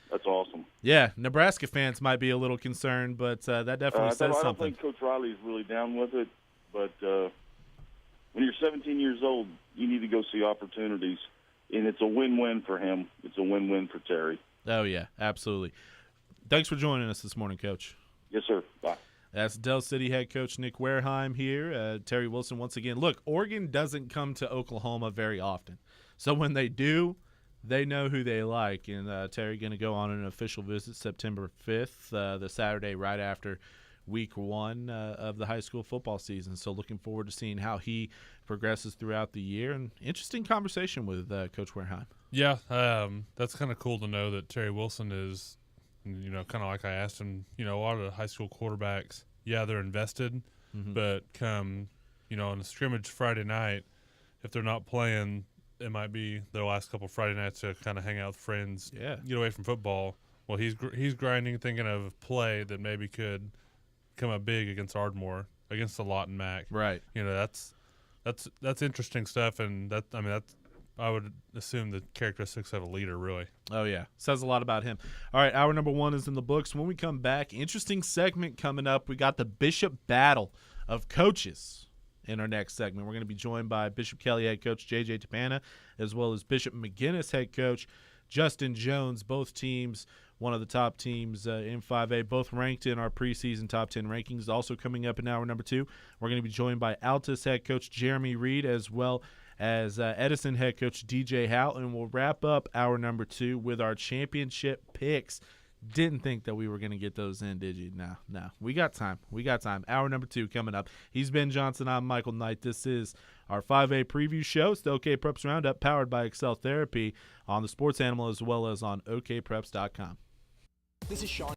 that's awesome. Yeah, Nebraska fans might be a little concerned, but that definitely says something. I don't think Coach Riley is really down with it, but when you're 17 years old, you need to go see opportunities, and it's a win-win for him. It's a win-win for Terry. Oh, yeah, absolutely. Thanks for joining us this morning, Coach. Yes, sir. Bye. That's Dell City head coach Nick Warehime here. Terry Wilson once again. Look, Oregon doesn't come to Oklahoma very often. So when they do, they know who they like. And Terry going to go on an official visit September 5th, the Saturday right after week 1 of the high school football season. So looking forward to seeing how he progresses throughout the year. And interesting conversation with Coach Warehime. Yeah, that's kind of cool to know that Terry Wilson is – kind of like I asked him, a lot of the high school quarterbacks, yeah, they're invested, but come, on a scrimmage Friday night, if they're not playing, it might be their last couple Friday nights to kind of hang out with friends, get away from football. Well, he's grinding, thinking of a play that maybe could come up big against Ardmore, against the Lawton Mac. Right. That's interesting stuff, and that's I would assume the characteristics of a leader, really. Oh, yeah. Says a lot about him. All right, hour number 1 is in the books. When we come back, interesting segment coming up. We got the Bishop Battle of Coaches in our next segment. We're going to be joined by Bishop Kelley head coach J.J. Tappana, as well as Bishop McGuinness head coach Justin Jones. Both teams, one of the top teams in 5A, both ranked in our preseason top 10 rankings. Also coming up in hour number 2, we're going to be joined by Altus head coach Jeremy Reed, as well as Edison head coach DJ Howell, and we'll wrap up hour number 2 with our championship picks. Didn't think that we were going to get those in, did you? No. We got time. Hour number 2 coming up. He's Ben Johnson. I'm Michael Knight. This is our 5A preview show. It's the OKPREPS Roundup, powered by Excel Therapy on the Sports Animal, as well as on OKPREPS.com. This is Sean.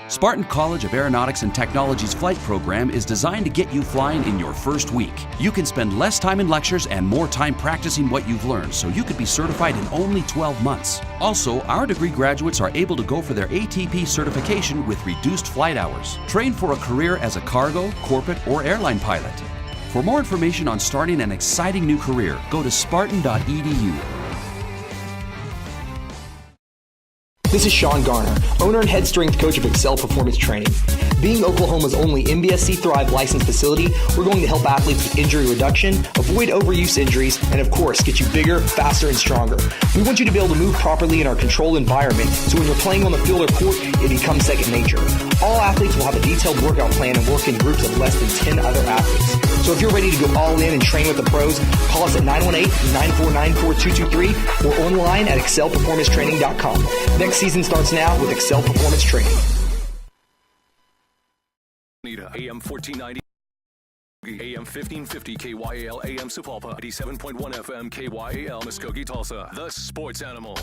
Spartan College of Aeronautics and Technology's flight program is designed to get you flying in your first week. You can spend less time in lectures and more time practicing what you've learned, so you could be certified in only 12 months. Also, our degree graduates are able to go for their ATP certification with reduced flight hours. Train for a career as a cargo, corporate, or airline pilot. For more information on starting an exciting new career, go to spartan.edu. This is Sean Garner, owner and head strength coach of Excel Performance Training. Being Oklahoma's only MBSC Thrive licensed facility, we're going to help athletes with injury reduction, avoid overuse injuries, and of course, get you bigger, faster, and stronger. We want you to be able to move properly in our controlled environment, so when you're playing on the field or court, it becomes second nature. All athletes will have a detailed workout plan and work in groups of less than 10 other athletes. So if you're ready to go all in and train with the pros, call us at 918-949-4223 or online at excelperformancetraining.com. Next season starts now with Excel Performance Training. AM 1490, AM 1550, KYAL, AM Sapulpa, 87.1 FM, KYAL, Muskogee, Tulsa. The Sports Animal.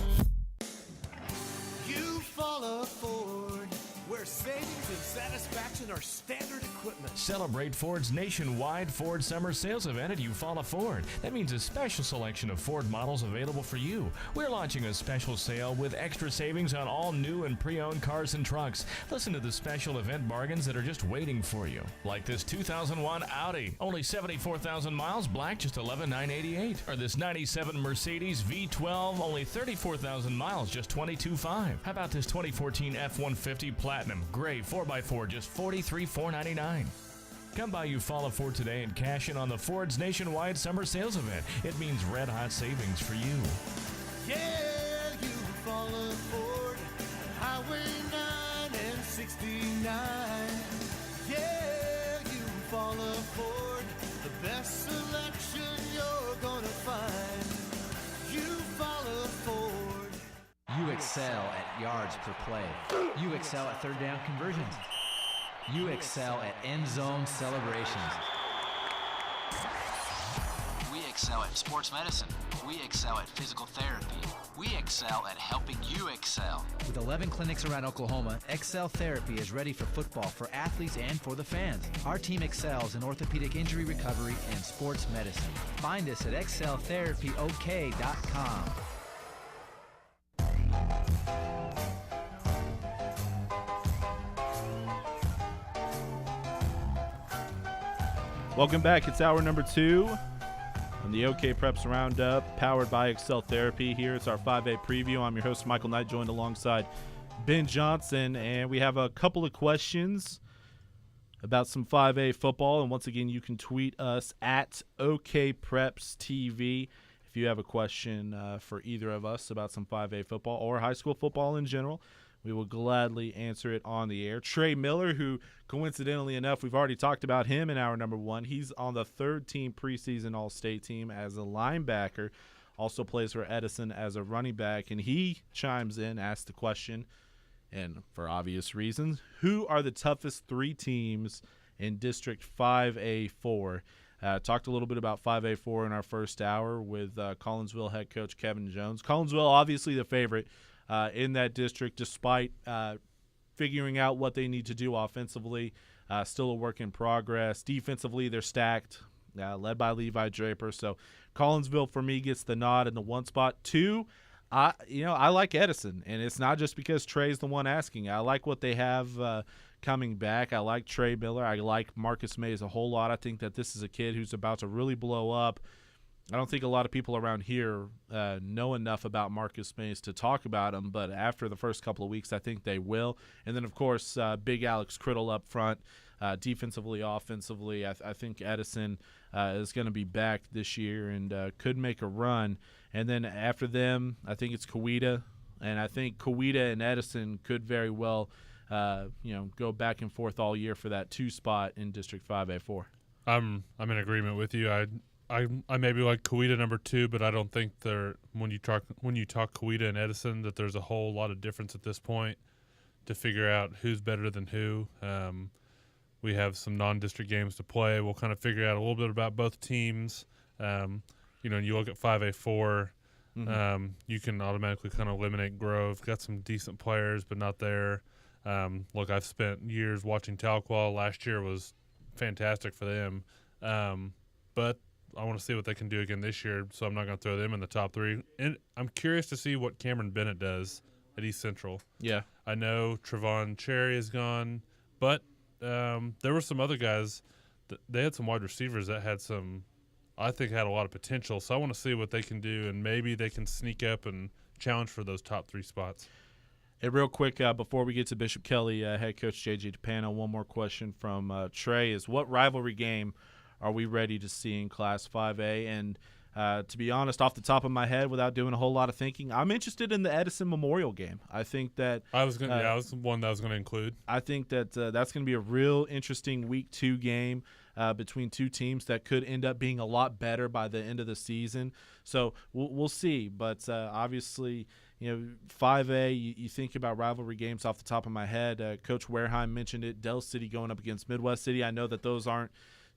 You follow Ford, where savings and satisfaction are standard equipment. Celebrate Ford's nationwide Ford Summer Sales Event at Eufaula Ford. That means a special selection of Ford models available for you. We're launching a special sale with extra savings on all new and pre-owned cars and trucks. Listen to the special event bargains that are just waiting for you. Like this 2001 Audi, only 74,000 miles, black, just $11,988. Or this 97 Mercedes V12, only 34,000 miles, just $22,500. How about this 2014 F-150 Platinum, gray 4x4, just $43,499. Come by Eufaula Ford today and cash in on the Ford's nationwide summer sales event. It means red-hot savings for you. Yeah, Eufaula Ford, Highway 9 and 69. Yeah, Eufaula Ford, the best selection you're gonna find. Eufaula Ford. You excel at yards per play. You excel at third down conversions. You excel at end zone celebrations. We excel at sports medicine. We excel at physical therapy. We excel at helping you excel. With 11 clinics around Oklahoma, Excel Therapy is ready for football, for athletes, and for the fans. Our team excels in orthopedic injury recovery and sports medicine. Find us at exceltherapyok.com. Welcome back. It's hour number 2 on the OKPREPS Roundup, powered by Excel Therapy. Here it's our 5A preview. I'm your host, Michael Knight, joined alongside Ben Johnson, and we have a couple of questions about some 5A football. And once again, you can tweet us at OKPREPSTV if you have a question for either of us about some 5A football or high school football in general. We will gladly answer it on the air. Trey Miller, who coincidentally enough, we've already talked about him in hour number 1. He's on the third-team preseason All-State team as a linebacker, also plays for Edison as a running back, and he chimes in, asks the question, and for obvious reasons, who are the toughest 3 teams in District 5A4? Talked a little bit about 5A4 in our first hour with Collinsville head coach Kevin Jones. Collinsville, obviously the favorite in that district, despite figuring out what they need to do offensively. Still a work in progress. Defensively, they're stacked, led by Levi Draper. So Collinsville, for me, gets the nod in the 1 spot. 2, I like Edison, and it's not just because Trey's the one asking. I like what they have coming back. I like Trey Miller. I like Marcus Mays a whole lot. I think that this is a kid who's about to really blow up. I don't think a lot of people around here know enough about Marcus Mays to talk about him, but after the first couple of weeks, I think they will. And then, of course, big Alex Criddle up front, defensively, offensively. I think Edison is going to be back this year and could make a run. And then after them, I think it's Coweta, and I think Coweta and Edison could very well go back and forth all year for that 2 spot in District 5A4. I'm in agreement with you. I maybe like Coweta number 2, but I don't think when you talk Coweta and Edison that there's a whole lot of difference at this point to figure out who's better than who. We have some non-district games to play. We'll kind of figure out a little bit about both teams. And you look at 5A4, you can automatically kind of eliminate Grove. Got some decent players, but not there. Look, I've spent years watching Tahlequah. Last year was fantastic for them. But I want to see what they can do again this year, so I'm not going to throw them in the top 3. And I'm curious to see what Cameron Bennett does at East Central. Yeah. I know Trevon Cherry is gone, but there were some other guys. They had some wide receivers that had a lot of potential, so I want to see what they can do, and maybe they can sneak up and challenge for those top 3 spots. Hey, real quick, before we get to Bishop Kelley, head coach J.J. Tappana, one more question from Trey is, what rivalry game are we ready to see in Class 5A? And to be honest, off the top of my head, without doing a whole lot of thinking, I'm interested in the Edison Memorial game. I think that I was the one that I was going to include. I think that that's going to be a real interesting Week 2 game between 2 teams that could end up being a lot better by the end of the season. So we'll see. But obviously, 5A, you think about rivalry games off the top of my head. Coach Warehime mentioned it. Del City going up against Midwest City. I know that those aren't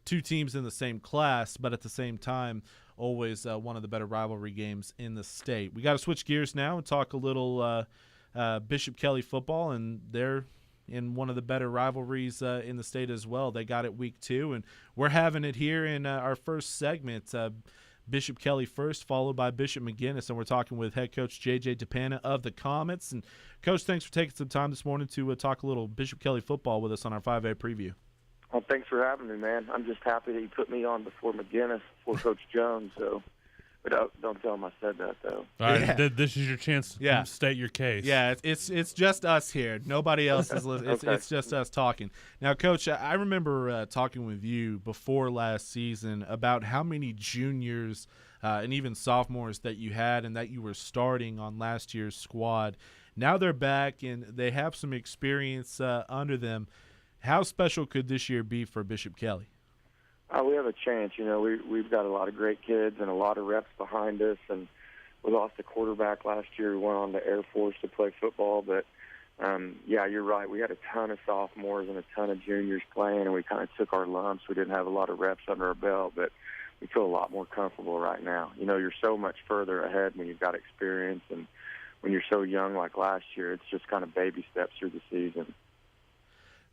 2 teams in the same class, but at the same time, always one of the better rivalry games in the state. We got to switch gears now and talk a little Bishop Kelley football, and they're in one of the better rivalries in the state as well. They got it Week 2, and we're having it here in our first segment. Bishop Kelley first, followed by Bishop McGuinness, and we're talking with head coach J.J. Tappana of the Comets. And, Coach, thanks for taking some time this morning to talk a little Bishop Kelley football with us on our 5A preview. Well, thanks for having me, man. I'm just happy that you put me on before McGuinness, before Coach Jones. So, but don't tell him I said that, though. All right, this is your chance to state your case. Yeah, it's just us here. Nobody else is listening. Okay. It's just us talking. Now, Coach, I remember talking with you before last season about how many juniors and even sophomores that you had and that you were starting on last year's squad. Now they're back, and they have some experience under them. How special could this year be for Bishop Kelley? We have a chance. We've got a lot of great kids and a lot of reps behind us, and we lost a quarterback last year. We went on to Air Force to play football, but, you're right. We had a ton of sophomores and a ton of juniors playing, and we kind of took our lumps. We didn't have a lot of reps under our belt, but we feel a lot more comfortable right now. You're so much further ahead when you've got experience, and when you're so young like last year, it's just kind of baby steps through the season.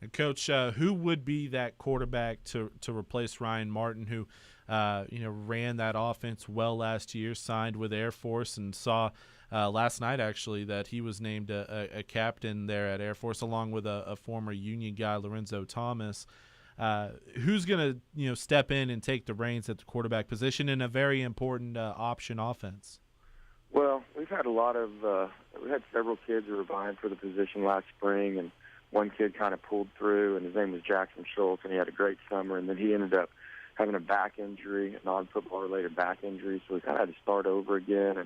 And Coach, who would be that quarterback to replace Ryan Martin, who ran that offense well last year, signed with Air Force, and saw last night actually that he was named a captain there at Air Force along with a former Union guy, Lorenzo Thomas. who's going to step in and take the reins at the quarterback position in a very important option offense? Well, we've had we had several kids who were vying for the position last spring, and one kid kind of pulled through, and his name was Jackson Schultz, and he had a great summer, and then he ended up having a back injury, a non-football-related back injury, so we kind of had to start over again,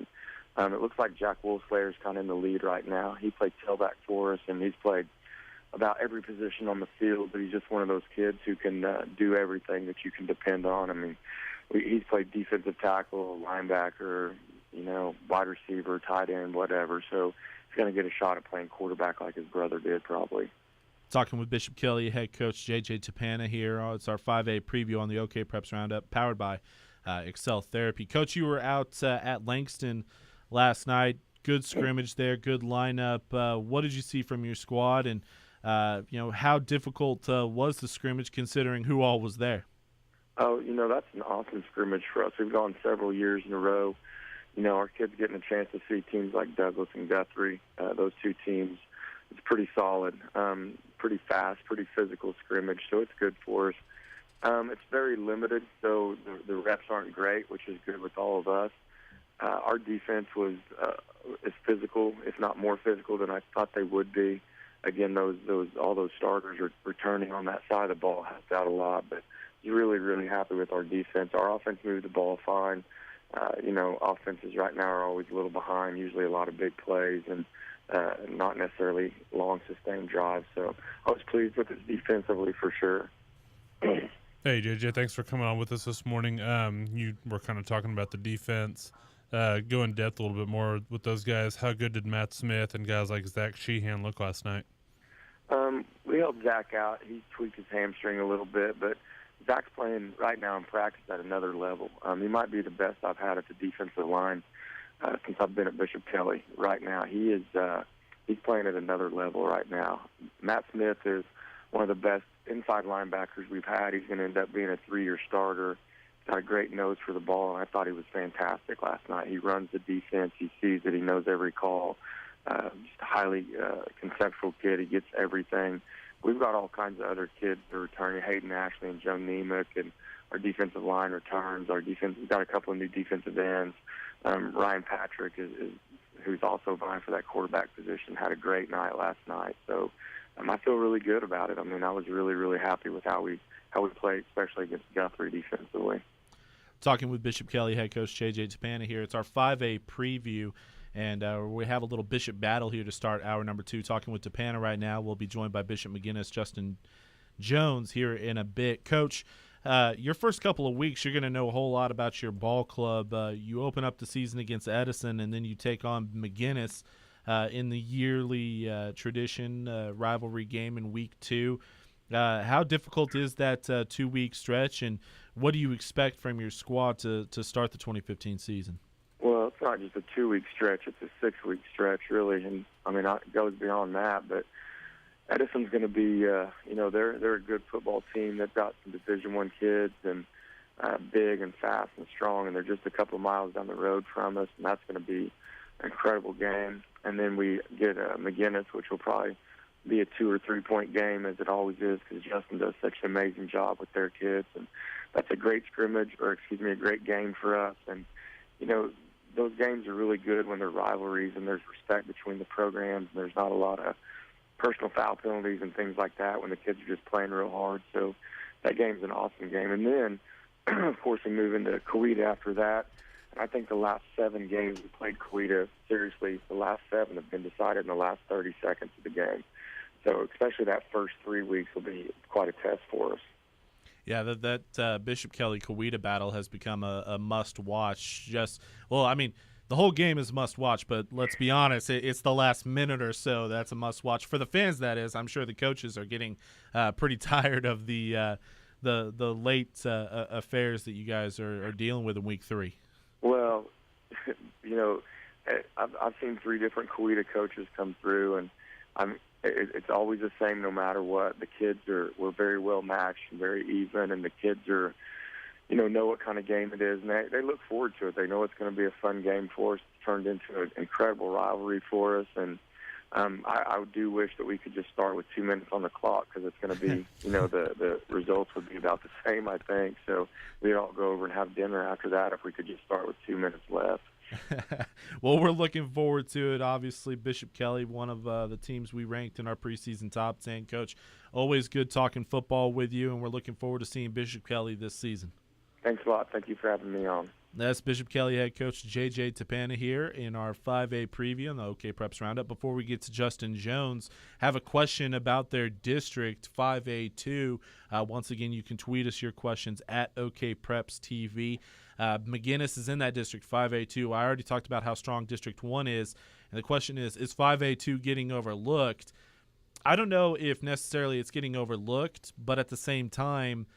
and it looks like Jack Wolfslayer is kind of in the lead right now. He played tailback for us, and he's played about every position on the field, but he's just one of those kids who can do everything that you can depend on. I mean, he's played defensive tackle, linebacker, wide receiver, tight end, whatever. So he's going to get a shot at playing quarterback like his brother did probably. Talking with Bishop Kelley, head coach J.J. Tappana here. It's our 5A preview on the OKPREPS Roundup, powered by Excel Therapy. Coach, you were out at Langston last night. Good scrimmage there, good lineup. What did you see from your squad, and how difficult was the scrimmage considering who all was there? Oh, that's an awesome scrimmage for us. We've gone several years in a row. Our kids getting a chance to see teams like Douglas and Guthrie, those two teams. It's pretty solid, pretty fast, pretty physical scrimmage, so it's good for us. It's very limited, so the reps aren't great, which is good with all of us. Our defense was as physical, if not more physical, than I thought they would be. Again, all those starters are returning on that side of the ball, helped out a lot, but really, really happy with our defense. Our offense moved the ball fine. Offenses right now are always a little behind, usually a lot of big plays and not necessarily long, sustained drives. So I was pleased with it defensively for sure. Hey, JJ, thanks for coming on with us this morning. You were kind of talking about the defense. Go in depth a little bit more with those guys. How good did Matt Smith and guys like Zach Sheehan look last night? We helped Zach out. He tweaked his hamstring a little bit, but Zach's playing right now in practice at another level. He might be the best I've had at the defensive line since I've been at Bishop Kelley. Right now, he's playing at another level right now. Matt Smith is one of the best inside linebackers we've had. He's going to end up being a 3-year starter. He's got a great nose for the ball, and I thought he was fantastic last night. He runs the defense. He sees it. He knows every call. Just a highly conceptual kid. He gets everything. We've got all kinds of other kids that are returning, Hayden Ashley and Joe Nemec, and our defensive line returns. We've got a couple of new defensive ends. Ryan Patrick, who's also vying for that quarterback position, had a great night last night. So I feel really good about it. I mean, I was really, really happy with how we played, especially against Guthrie defensively. Talking with Bishop Kelley head coach J.J. Tappana here. It's our 5A preview. And we have a little Bishop battle here to start hour number 2. Talking with Tappana right now. We'll be joined by Bishop McGuinness, Justin Jones here in a bit. Coach, your first couple of weeks, you're going to know a whole lot about your ball club. You open up the season against Edison, and then you take on McGuinness in the yearly tradition rivalry game in week 2. How difficult is that 2-week stretch, and what do you expect from your squad to start the 2015 season? Well, it's not just a 2-week stretch; it's a 6-week stretch, really. And I mean, it goes beyond that. But Edison's going to be, they're a good football team. They've got some Division I kids and big and fast and strong, and they're just a couple of miles down the road from us, and that's going to be an incredible game. And then we get McGuinness, which will probably be a 2 or 3 point game, as it always is, because Justin does such an amazing job with their kids, and that's a great a great game for us. And those games are really good when they're rivalries and there's respect between the programs and there's not a lot of personal foul penalties and things like that when the kids are just playing real hard. So that game's an awesome game. And then, of course, we move into Coweta after that. And I think the last 7 games we played Coweta, seriously, the last 7 have been decided in the last 30 seconds of the game. So especially that first 3 weeks will be quite a test for us. Yeah, that Bishop Kelley Coweta battle has become a must-watch. The whole game is must-watch, but let's be honest, it's the last minute or so that's a must-watch. For the fans, that is. I'm sure the coaches are getting pretty tired of the late affairs that you guys are dealing with in Week 3. Well, I've seen 3 different Coweta coaches come through, and it's always the same no matter what. The kids we're very well matched and very even, and the kids are, know what kind of game it is, and they look forward to it. They know it's going to be a fun game for us. It's turned into an incredible rivalry for us, and I do wish that we could just start with 2 minutes on the clock, because it's going to be, the results would be about the same, I think. So we'd all go over and have dinner after that if we could just start with 2 minutes left. Well, we're looking forward to it. Obviously, Bishop Kelley, one of the teams we ranked in our preseason top 10. Coach, always good talking football with you, and we're looking forward to seeing Bishop Kelley this season. Thanks a lot. Thank you for having me on. That's Bishop Kelley head coach J.J. Tappana here in our 5A preview on the OKPREPS Roundup. Before we get to Justin Jones, have a question about their district, 5A2. Once again, you can tweet us your questions at OKPREPS TV. McGuinness is in that district, 5A2. I already talked about how strong District 1 is, and the question is 5A2 getting overlooked? I don't know if necessarily it's getting overlooked, but at the same time,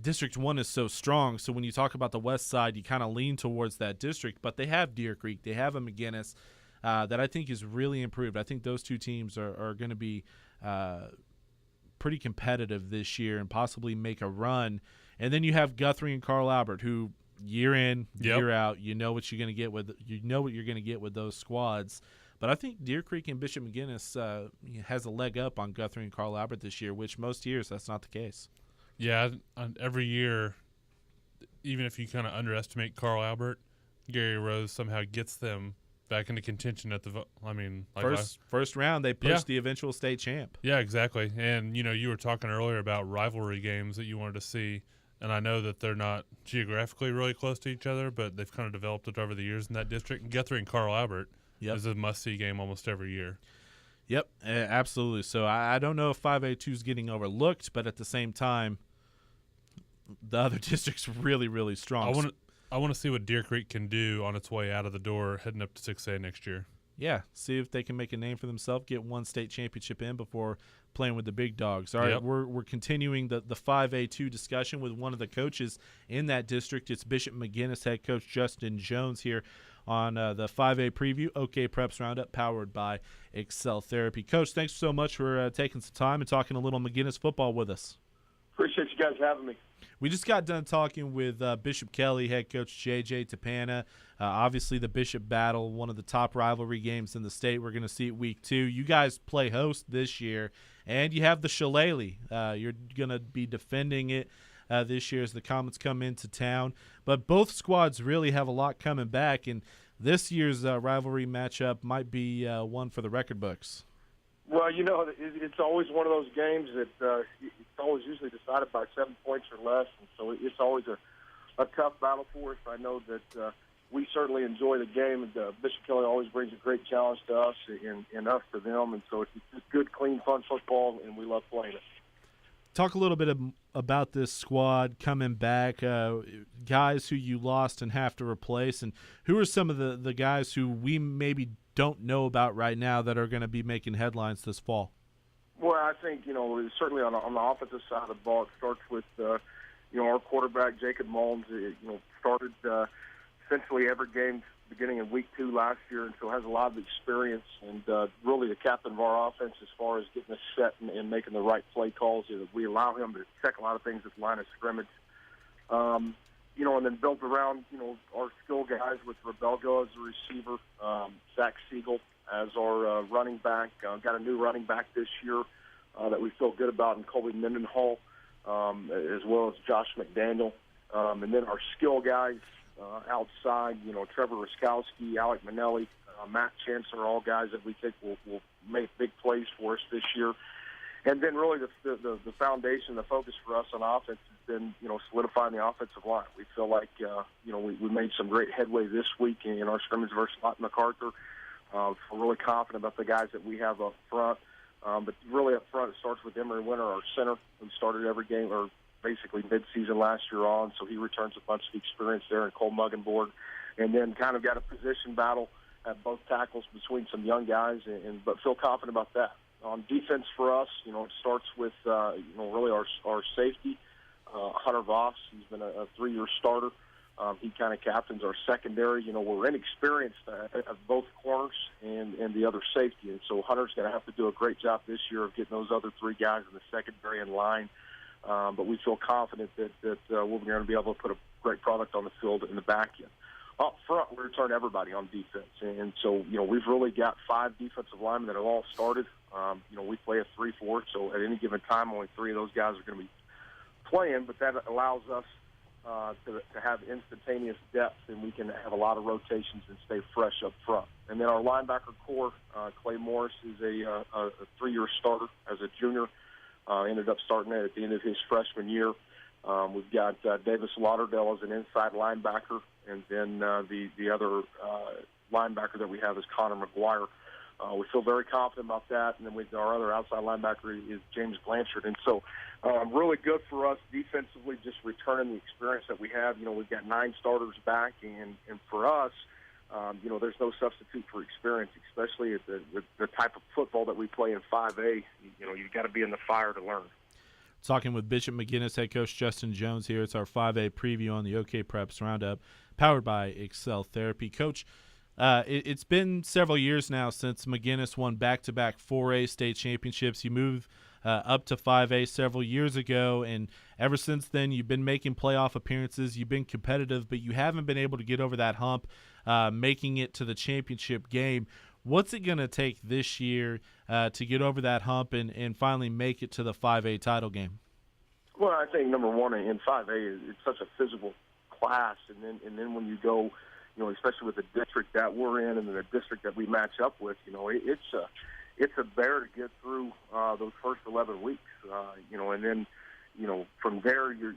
District 1 is so strong, so when you talk about the west side, you kind of lean towards that district. But they have Deer Creek, they have a McGuinness that I think is really improved. I think those two teams are going to be pretty competitive this year and possibly make a run. And then you have Guthrie and Carl Albert, who year in, year out, you know what you're going to get with those squads. But I think Deer Creek and Bishop McGuinness has a leg up on Guthrie and Carl Albert this year, which most years that's not the case. Yeah, every year, even if you kind of underestimate Carl Albert, Gary Rose somehow gets them back into contention at the first round. They pushed the eventual state champ. Yeah, exactly. And you were talking earlier about rivalry games that you wanted to see, and I know that they're not geographically really close to each other, but they've kind of developed it over the years in that district. And Guthrie and Carl Albert is a must-see game almost every year. Yep, absolutely. So I don't know if 5A2 is getting overlooked, but at the same time, the other district's really, really strong. I want to see what Deer Creek can do on its way out of the door heading up to 6A next year. Yeah, see if they can make a name for themselves, get one state championship in before playing with the big dogs. All right, we're continuing the 5A2 discussion with one of the coaches in that district. It's Bishop McGuinness head coach Justin Jones here on the 5A preview, OKPREPS Roundup, powered by Excel Therapy. Coach, thanks so much for taking some time and talking a little McGuinness football with us. Appreciate you guys having me. We just got done talking with Bishop Kelley head coach J.J. Tappana. Obviously, the Bishop battle, one of the top rivalry games in the state. We're going to see it week 2. You guys play host this year, and you have the Shillelagh. You're going to be defending it this year as the Comets come into town. But both squads really have a lot coming back, and this year's rivalry matchup might be one for the record books. Well, it's always one of those games that it's always usually decided by 7 points or less, and so it's always a tough battle for us. I know that we certainly enjoy the game, and Bishop Kelley always brings a great challenge to us and us to them, and so it's just good, clean, fun football, and we love playing it. Talk a little bit about this squad coming back, guys who you lost and have to replace, and who are some of the guys who we maybe don't know about right now that are going to be making headlines this fall? Well, I think, certainly on the offensive side of the ball, it starts with, our quarterback, Jacob Mullins, started essentially every game beginning in week 2 last year, and so has a lot of experience and really the captain of our offense as far as getting us set and making the right play calls. We allow him to check a lot of things at the line of scrimmage. And then built around, our skill guys with Rebelgo as a receiver, Zach Siegel as our running back. Got a new running back this year that we feel good about in Colby Mendenhall, as well as Josh McDaniel. And then our skill guys outside, Trevor Ruskowski, Alec Manelli, Matt Chancellor, all guys that we think will make big plays for us this year. And then really the foundation, the focus for us on offense has been, solidifying the offensive line. We feel like, we made some great headway this week in our scrimmage versus Lawton MacArthur. We're really confident about the guys that we have up front. But really up front, it starts with Emery Winter, our center, who started every game, or basically mid-season last year on. So he returns a bunch of experience there, and Cole Muggenborg. And then kind of got a position battle at both tackles between some young guys, but feel confident about that. On defense for us, it starts with, really our safety, Hunter Voss. He's been a 3-year starter. He kind of captains our secondary. We're inexperienced at both corners and the other safety. And so Hunter's going to have to do a great job this year of getting those other 3 guys in the secondary in line. But we feel confident that we're going to be able to put a great product on the field in the back end. up front, we return everybody on defense. And so, we've really got 5 defensive linemen that have all started. We play a 3-4, so at any given time, only 3 of those guys are going to be playing, but that allows us to have instantaneous depth, and we can have a lot of rotations and stay fresh up front. And then our linebacker core, Clay Morris is a 3-year starter as a junior. Ended up starting at the end of his freshman year. We've got Davis Lauderdale as an inside linebacker, and then the other linebacker that we have is Connor McGuire. We feel very confident about that. And then our other outside linebacker is James Blanchard. And so really good for us defensively, just returning the experience that we have. We've got 9 starters back, and for us, there's no substitute for experience, especially at the type of football that we play in 5A. You've got to be in the fire to learn. Talking with Bishop McGuinness head coach Justin Jones here. It's our 5A preview on the OKPREPS RoundUp, powered by Excel Therapy. Coach, it's been several years now since McGuinness won back-to-back 4A state championships. You moved up to 5A several years ago, and ever since then you've been making playoff appearances. You've been competitive, but you haven't been able to get over that hump, making it to the championship game. What's it going to take this year to get over that hump and finally make it to the 5A title game? Well, I think number one in 5A, it's such a physical class, and then when you go, especially with the district that we're in and the district that we match up with, it's a bear to get through those first 11 weeks, and then from there you're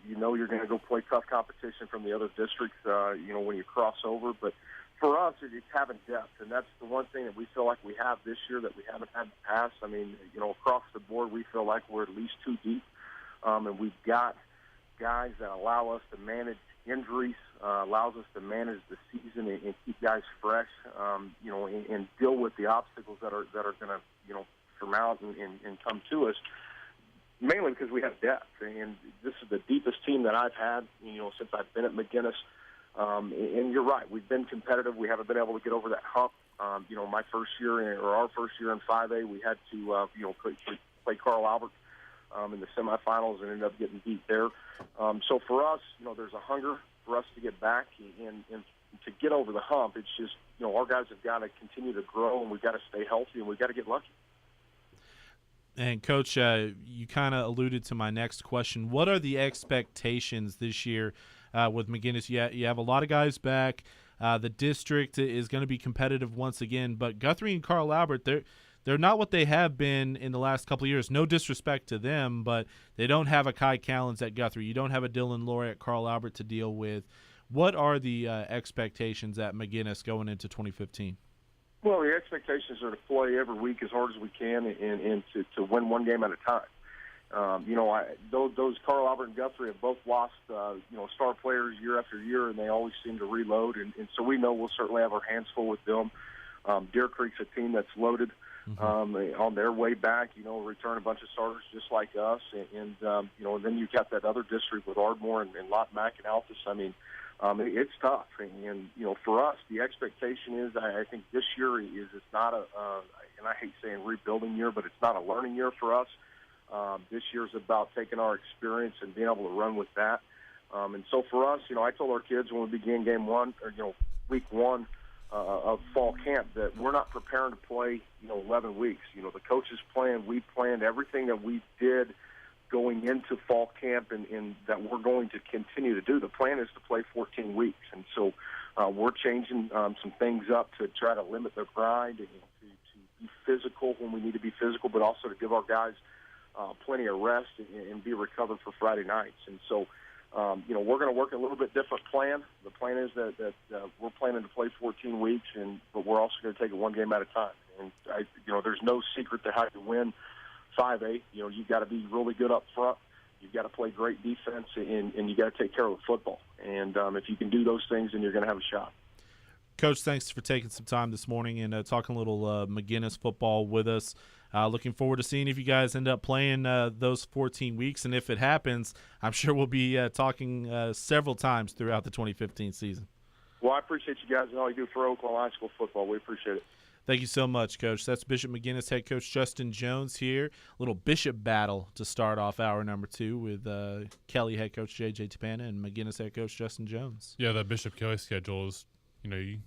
going to go play tough competition from the other districts, when you cross over, but. For us, it's having depth, and that's the one thing that we feel like we have this year that we haven't had in the past. I mean, across the board, we feel like we're at least 2 deep, and we've got guys that allow us to manage injuries, allows us to manage the season and keep guys fresh, and deal with the obstacles that are going to, surmount and come to us. Mainly because we have depth, and this is the deepest team that I've had, since I've been at McGuinness. And you're right. We've been competitive. We haven't been able to get over that hump. My first year or our first year in 5A, we had to, play Carl Albert in the semifinals and ended up getting beat there. So for us, there's a hunger for us to get back and to get over the hump. It's just, our guys have got to continue to grow, and we've got to stay healthy, and we've got to get lucky. And, Coach, you kind of alluded to my next question. What are the expectations this year with McGuinness? You have a lot of guys back. The district is going to be competitive once again, but Guthrie and Carl Albert, they're not what they have been in the last couple of years. No disrespect to them, but they don't have a Kai Callens at Guthrie. You don't have a Dylan Laurie at Carl Albert to deal with. What are the expectations at McGuinness going into 2015? Well, the expectations are to play every week as hard as we can and to win one game at a time. Those Carl Albert and Guthrie have both lost, star players year after year, and they always seem to reload. And so we know we'll certainly have our hands full with them. Deer Creek's a team that's loaded on their way back, return a bunch of starters just like us. And then you've got that other district with Ardmore and Lawton, Mac, and Altus. I mean, it's tough. And for us, the expectation is, I think this year it's not and I hate saying rebuilding year, but it's not a learning year for us. This year's about taking our experience and being able to run with that. And so for us, I told our kids when we began week 1 of fall camp that we're not preparing to play, 11 weeks. The coaches planned, we planned everything that we did going into fall camp and that we're going to continue to do. The plan is to play 14 weeks. And so we're changing some things up to try to limit the grind and to be physical when we need to be physical, but also to give our guys plenty of rest and be recovered for Friday nights. And so, we're going to work a little bit different plan. The plan is that we're planning to play 14 weeks, but we're also going to take it one game at a time. And, there's no secret to how you win 5A. You've got to be really good up front. You've got to play great defense, and you got to take care of the football. And if you can do those things, then you're going to have a shot. Coach, thanks for taking some time this morning and talking a little McGuinness football with us. Looking forward to seeing if you guys end up playing those 14 weeks. And if it happens, I'm sure we'll be talking several times throughout the 2015 season. Well, I appreciate you guys and all you do for Oklahoma High School football. We appreciate it. Thank you so much, Coach. That's Bishop McGuinness head coach Justin Jones here. A little Bishop battle to start off hour number 2 with Kelley head coach J.J. Tappana and McGuinness head coach Justin Jones. Yeah, that Bishop Kelley schedule is you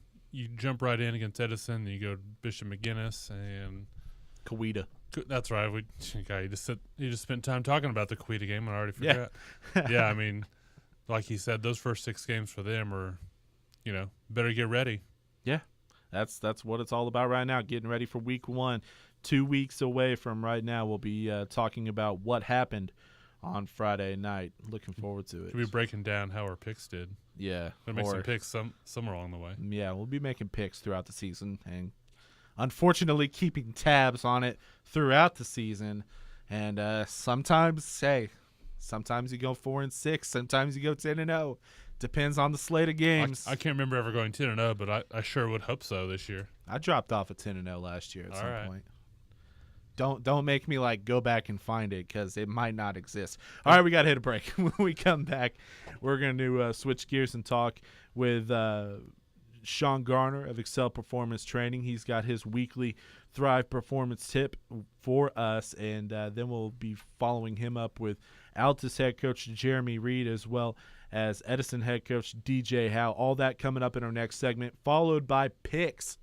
jump right in against Edison, and you go to Bishop McGuinness and Coweta. That's right. You just spent time talking about the Coweta game, and I already forgot. Yeah, I mean, like he said, those first 6 games for them are, better get ready. Yeah, that's what it's all about right now, getting ready for week 1. 2 weeks away from right now, we'll be talking about what happened on Friday night. Looking forward to it. We'll be breaking down how our picks did. Yeah. We'll make some picks somewhere along the way. Yeah, we'll be making picks throughout the season and unfortunately keeping tabs on it throughout the season. And sometimes you go 4-6, sometimes you go 10-0. Depends on the slate of games. I can't remember ever going 10-0, but I sure would hope so this year. I dropped off at 10-0 last year at some point. Don't make me go back and find it because it might not exist. All right, we got to hit a break. When we come back, we're going to switch gears and talk with Sean Garner of Excel Performance Training. He's got his weekly Thrive Performance tip for us, and then we'll be following him up with Altus head coach Jeremy Reed as well as Edison head coach DJ Howell. All that coming up in our next segment, followed by picks.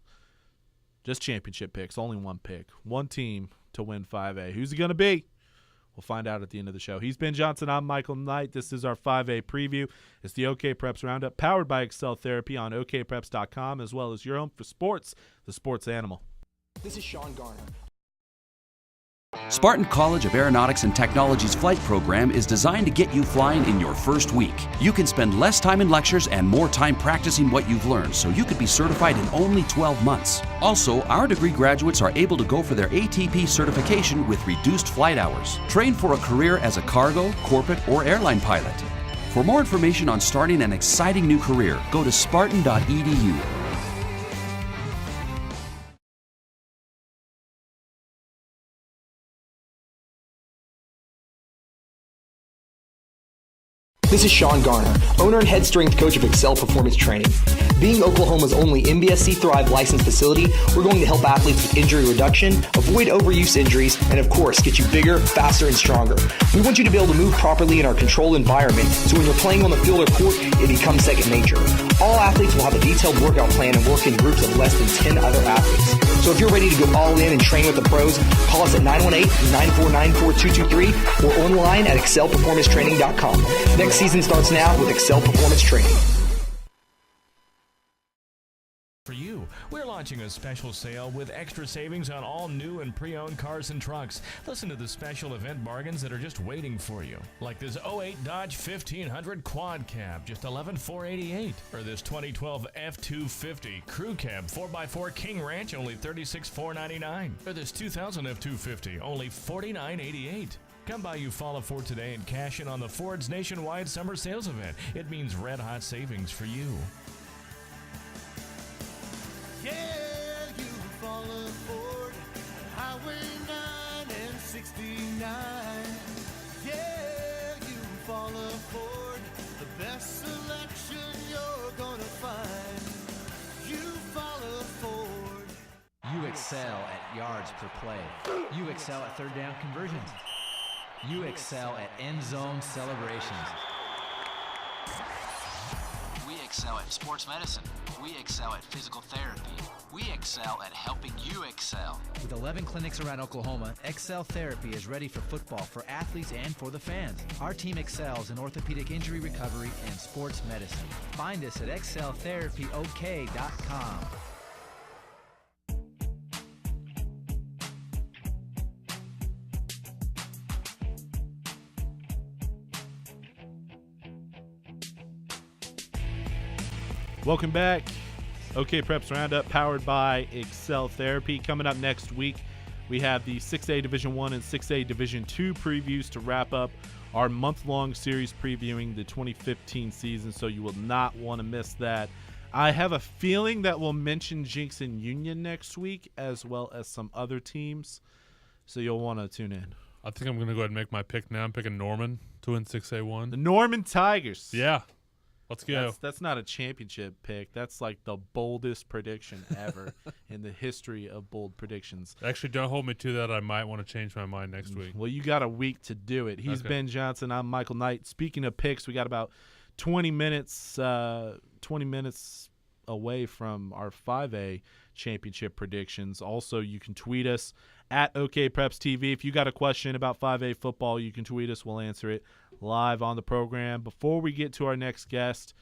Just championship picks, only one pick, one team to win 5A. Who's it going to be? We'll find out at the end of the show. He's Ben Johnson. I'm Michael Knight. This is our 5A preview. It's the OKPREPS Roundup, powered by Excel Therapy on OKPREPS.com, as well as your home for sports, the sports animal. This is Sean Garner. Spartan College of Aeronautics and Technology's flight program is designed to get you flying in your first week. You can spend less time in lectures and more time practicing what you've learned, so you could be certified in only 12 months. Also, our degree graduates are able to go for their ATP certification with reduced flight hours. Train for a career as a cargo, corporate, or airline pilot. For more information on starting an exciting new career, go to spartan.edu. This is Sean Garner, owner and head strength coach of Excel Performance Training. Being Oklahoma's only MBSC Thrive licensed facility, we're going to help athletes with injury reduction, avoid overuse injuries, and of course, get you bigger, faster, and stronger. We want you to be able to move properly in our controlled environment, so when you're playing on the field or court, it becomes second nature. All athletes will have a detailed workout plan and work in groups of less than 10 other athletes. So if you're ready to go all in and train with the pros, call us at 918-949-4223 or online at excelperformancetraining.com. Next season starts now with Excel Performance Training. For you, we're launching a special sale with extra savings on all new and pre-owned cars and trucks. Listen to the special event bargains that are just waiting for you. Like this 08 Dodge 1500 Quad Cab, just $11,488. Or this 2012 F-250 Crew Cab 4x4 King Ranch, only $36,499. Or this 2000 F-250, only $49,88. Come by Eufaula Ford today and cash in on the Ford's nationwide summer sales event. It means red-hot savings for you. Yeah, Eufaula Ford, Highway 9 and 69. Yeah, Eufaula Ford, the best selection you're gonna find. Eufaula Ford. You excel at yards per play. You excel at third down conversions. You excel at end zone celebrations. We excel at sports medicine. We excel at physical therapy. We excel at helping you excel. With 11 clinics around Oklahoma, Excel Therapy is ready for football, for athletes, and for the fans. Our team excels in orthopedic injury recovery and sports medicine. Find us at exceltherapyok.com. Welcome back. OKPREPS Roundup, powered by Excel Therapy. Coming up next week, we have the 6A Division I and 6A Division II previews to wrap up our month-long series previewing the 2015 season, so you will not want to miss that. I have a feeling that we'll mention Jinx and Union next week, as well as some other teams, so you'll want to tune in. I think I'm going to go ahead and make my pick now. I'm picking Norman to win 6A1. The Norman Tigers. Yeah. Let's go. That's not a championship pick. That's like the boldest prediction ever in the history of bold predictions. Actually, don't hold me to that. I might want to change my mind next week. Well, you got a week to do it. He's Ben Johnson. I'm Michael Knight. Speaking of picks, we got about 20 minutes away from our 5A championship predictions. Also, you can tweet us at OKPREPS TV. If you got a question about 5A football, you can tweet us. We'll answer it live on the program. Before we get to our next guest,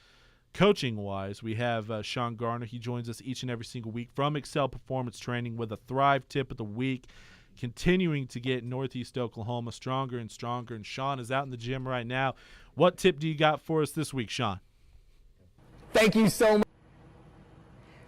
coaching-wise, we have Sean Garner. He joins us each and every single week from Excel Performance Training with a Thrive Tip of the Week, continuing to get Northeast Oklahoma stronger and stronger. And Sean is out in the gym right now. What tip do you got for us this week, Sean? Thank you so much.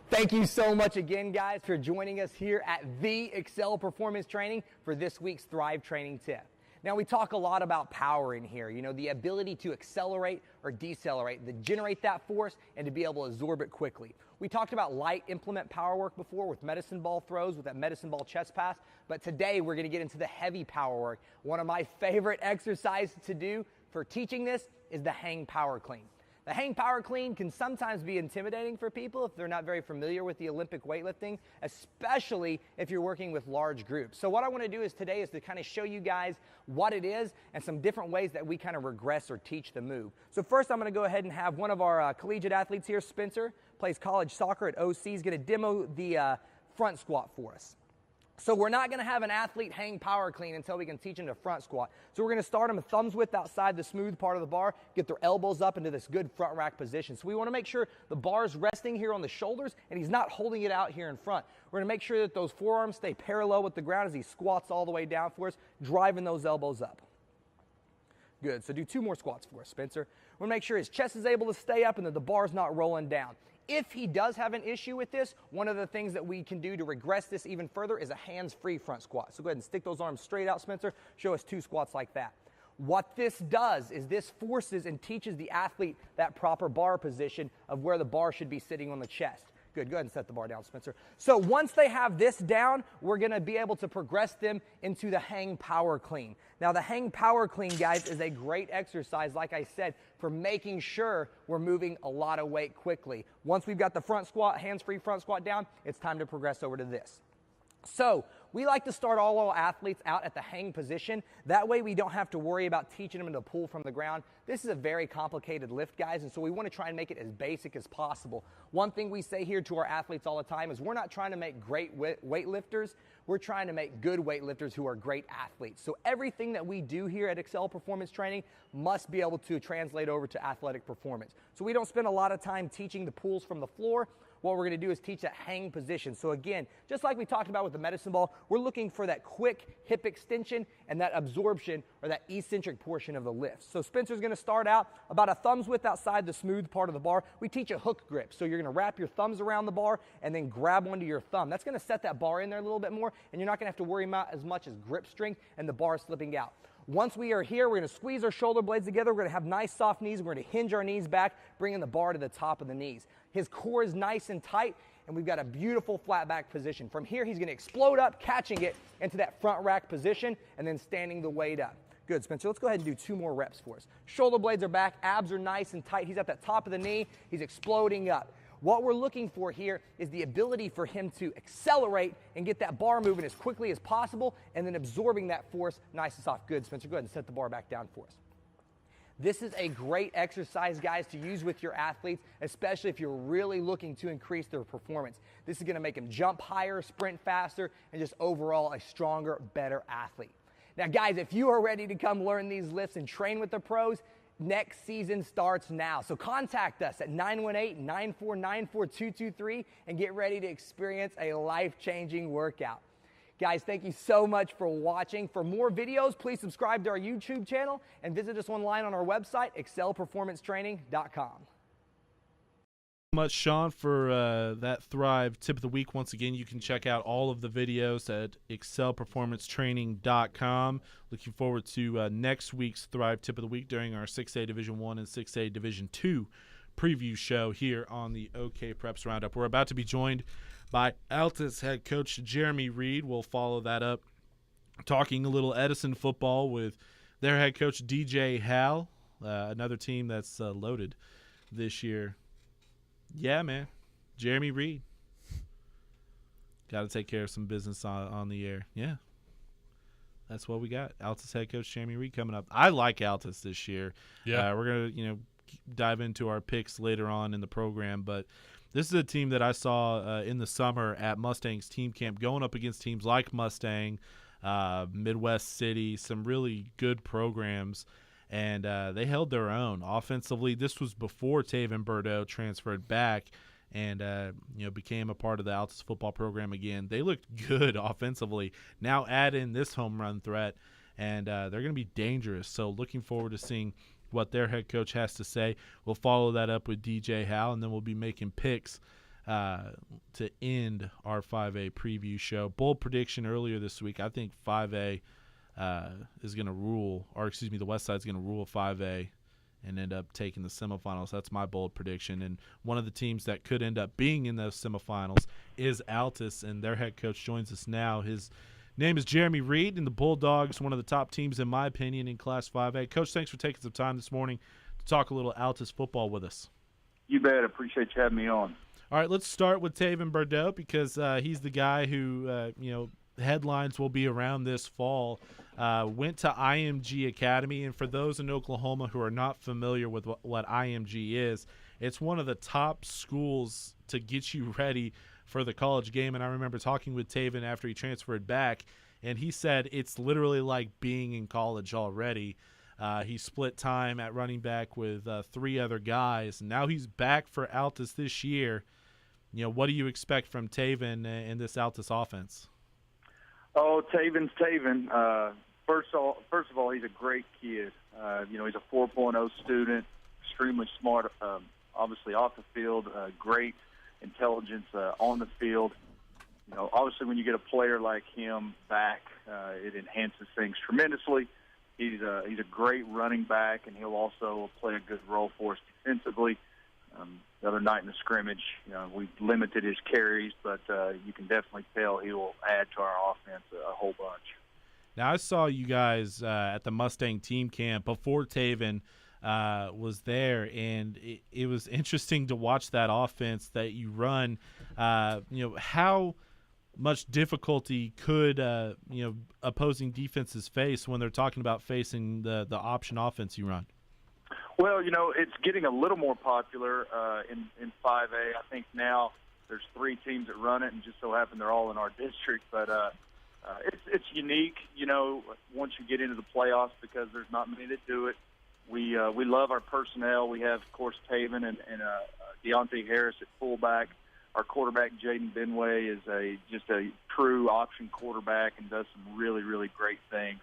Thank you so much again, guys, for joining us here at the Excel Performance Training for this week's Thrive Training Tip. Now, we talk a lot about power in here, the ability to accelerate or decelerate, to generate that force and to be able to absorb it quickly. We talked about light implement power work before with medicine ball throws, with that medicine ball chest pass, but today we're going to get into the heavy power work. One of my favorite exercises to do for teaching this is the hang power clean. The hang power clean can sometimes be intimidating for people if they're not very familiar with the Olympic weightlifting, especially if you're working with large groups. So what I want to do today is to kind of show you guys what it is and some different ways that we kind of regress or teach the move. So first I'm going to go ahead and have one of our collegiate athletes here, Spencer, plays college soccer at OC, is going to demo the front squat for us. So we're not going to have an athlete hang power clean until we can teach them to front squat. So we're going to start them thumbs width outside the smooth part of the bar, get their elbows up into this good front rack position. So we want to make sure the bar's resting here on the shoulders and he's not holding it out here in front. We're going to make sure that those forearms stay parallel with the ground as he squats all the way down for us, driving those elbows up. Good. So do 2 more squats for us, Spencer. We're going to make sure his chest is able to stay up and that the bar's not rolling down. If he does have an issue with this, one of the things that we can do to regress this even further is a hands-free front squat. So go ahead and stick those arms straight out, Spencer. Show us 2 squats like that. What this does is this forces and teaches the athlete that proper bar position of where the bar should be sitting on the chest. Good. Go ahead and set the bar down, Spencer. So once they have this down, we're going to be able to progress them into the hang power clean. Now, the hang power clean, guys, is a great exercise, like I said, for making sure we're moving a lot of weight quickly. Once we've got the front squat, hands-free front squat down, it's time to progress over to this. So we like to start all our athletes out at the hang position. That way we don't have to worry about teaching them to pull from the ground. This is a very complicated lift, guys, and so we want to try and make it as basic as possible. One thing we say here to our athletes all the time is we're not trying to make great weightlifters. We're trying to make good weightlifters who are great athletes. So everything that we do here at Excel Performance Training must be able to translate over to athletic performance. So we don't spend a lot of time teaching the pulls from the floor. What we're going to do is teach that hang position. So again, just like we talked about with the medicine ball, we're looking for that quick hip extension and that absorption or that eccentric portion of the lift. So Spencer's going to start out about a thumb's width outside the smooth part of the bar. We teach a hook grip. So you're going to wrap your thumbs around the bar and then grab onto your thumb. That's going to set that bar in there a little bit more, and you're not going to have to worry about as much as grip strength and the bar slipping out. Once we are here, we're going to squeeze our shoulder blades together. We're going to have nice soft knees. We're going to hinge our knees back, bringing the bar to the top of the knees. His core is nice and tight, and we've got a beautiful flat back position. From here, he's going to explode up, catching it into that front rack position, and then standing the weight up. Good, Spencer. Let's go ahead and do 2 more reps for us. Shoulder blades are back. Abs are nice and tight. He's at the top of the knee. He's exploding up. What we're looking for here is the ability for him to accelerate and get that bar moving as quickly as possible and then absorbing that force nice and soft. Good, Spencer. Go ahead and set the bar back down for us. This is a great exercise, guys, to use with your athletes, especially if you're really looking to increase their performance. This is going to make them jump higher, sprint faster, and just overall a stronger, better athlete. Now, guys, if you are ready to come learn these lifts and train with the pros, next season starts now. So contact us at 918-949-4223 and get ready to experience a life-changing workout. Guys, thank you so much for watching. For more videos, please subscribe to our YouTube channel and visit us online on our website, excelperformancetraining.com. Much, Sean, for that Thrive Tip of the Week. Once again, you can check out all of the videos at excelperformancetraining.com. Looking forward to next week's Thrive Tip of the Week during our 6A Division I and 6A Division II preview show here on the OKPREPS Roundup. We're about to be joined by Altus head coach Jeremy Reed. We'll follow that up talking a little Edison football with their head coach DJ Howell, another team that's loaded this year. Yeah, man. Jeremy Reed. Got to take care of some business on the air. Yeah. That's what we got. Altus head coach Jeremy Reed coming up. I like Altus this year. Yeah. We're going to, dive into our picks later on in the program, but this is a team that I saw in the summer at Mustang's team camp, going up against teams like Mustang, Midwest City, some really good programs, and they held their own offensively. This was before Taven Bordeaux transferred back and became a part of the Altus football program again. They looked good offensively. Now add in this home run threat, and they're going to be dangerous. So looking forward to seeing what their head coach has to say. We'll follow that up with DJ Howell, and then we'll be making picks to end our 5A preview show. Bold prediction earlier this week, I think 5A is going to rule, or excuse me, the West Side's going to rule 5A and end up taking the semifinals. That's my bold prediction. And one of the teams that could end up being in those semifinals is Altus, and their head coach joins us now. His name is Jeremy Reed, and the Bulldogs, one of the top teams, in my opinion, in Class 5A. Coach, thanks for taking some time this morning to talk a little Altus football with us. You bet. Appreciate you having me on. All right, let's start with Taven Bordeaux because he's the guy who, headlines will be around this fall. Went to IMG Academy, and for those in Oklahoma who are not familiar with what IMG is, it's one of the top schools to get you ready for the college game. And I remember talking with Taven after he transferred back, and he said it's literally like being in college already. He split time at running back with 3 other guys, and now he's back for Altus this year. What do you expect from Taven in this Altus offense? Oh, Taven's Taven. First of all, he's a great kid. He's a 4.0 student, extremely smart, obviously off the field, great intelligence on the field. Obviously when you get a player like him back, it enhances things tremendously. He's a great running back, and he'll also play a good role for us defensively. The other night in the scrimmage, we limited his carries, but you can definitely tell he will add to our offense a whole bunch. Now, I saw you guys at the Mustang team camp before Taven was there, and it was interesting to watch that offense that you run. How much difficulty could opposing defenses face when they're talking about facing the option offense you run? Well, it's getting a little more popular in 5A. I think now there's 3 teams that run it, and just so happen they're all in our district. But it's unique, once you get into the playoffs, because there's not many that do it. We love our personnel. We have, of course, Taven and Deontay Harris at fullback. Our quarterback, Jaden Benway, is just a true option quarterback and does some really, really great things.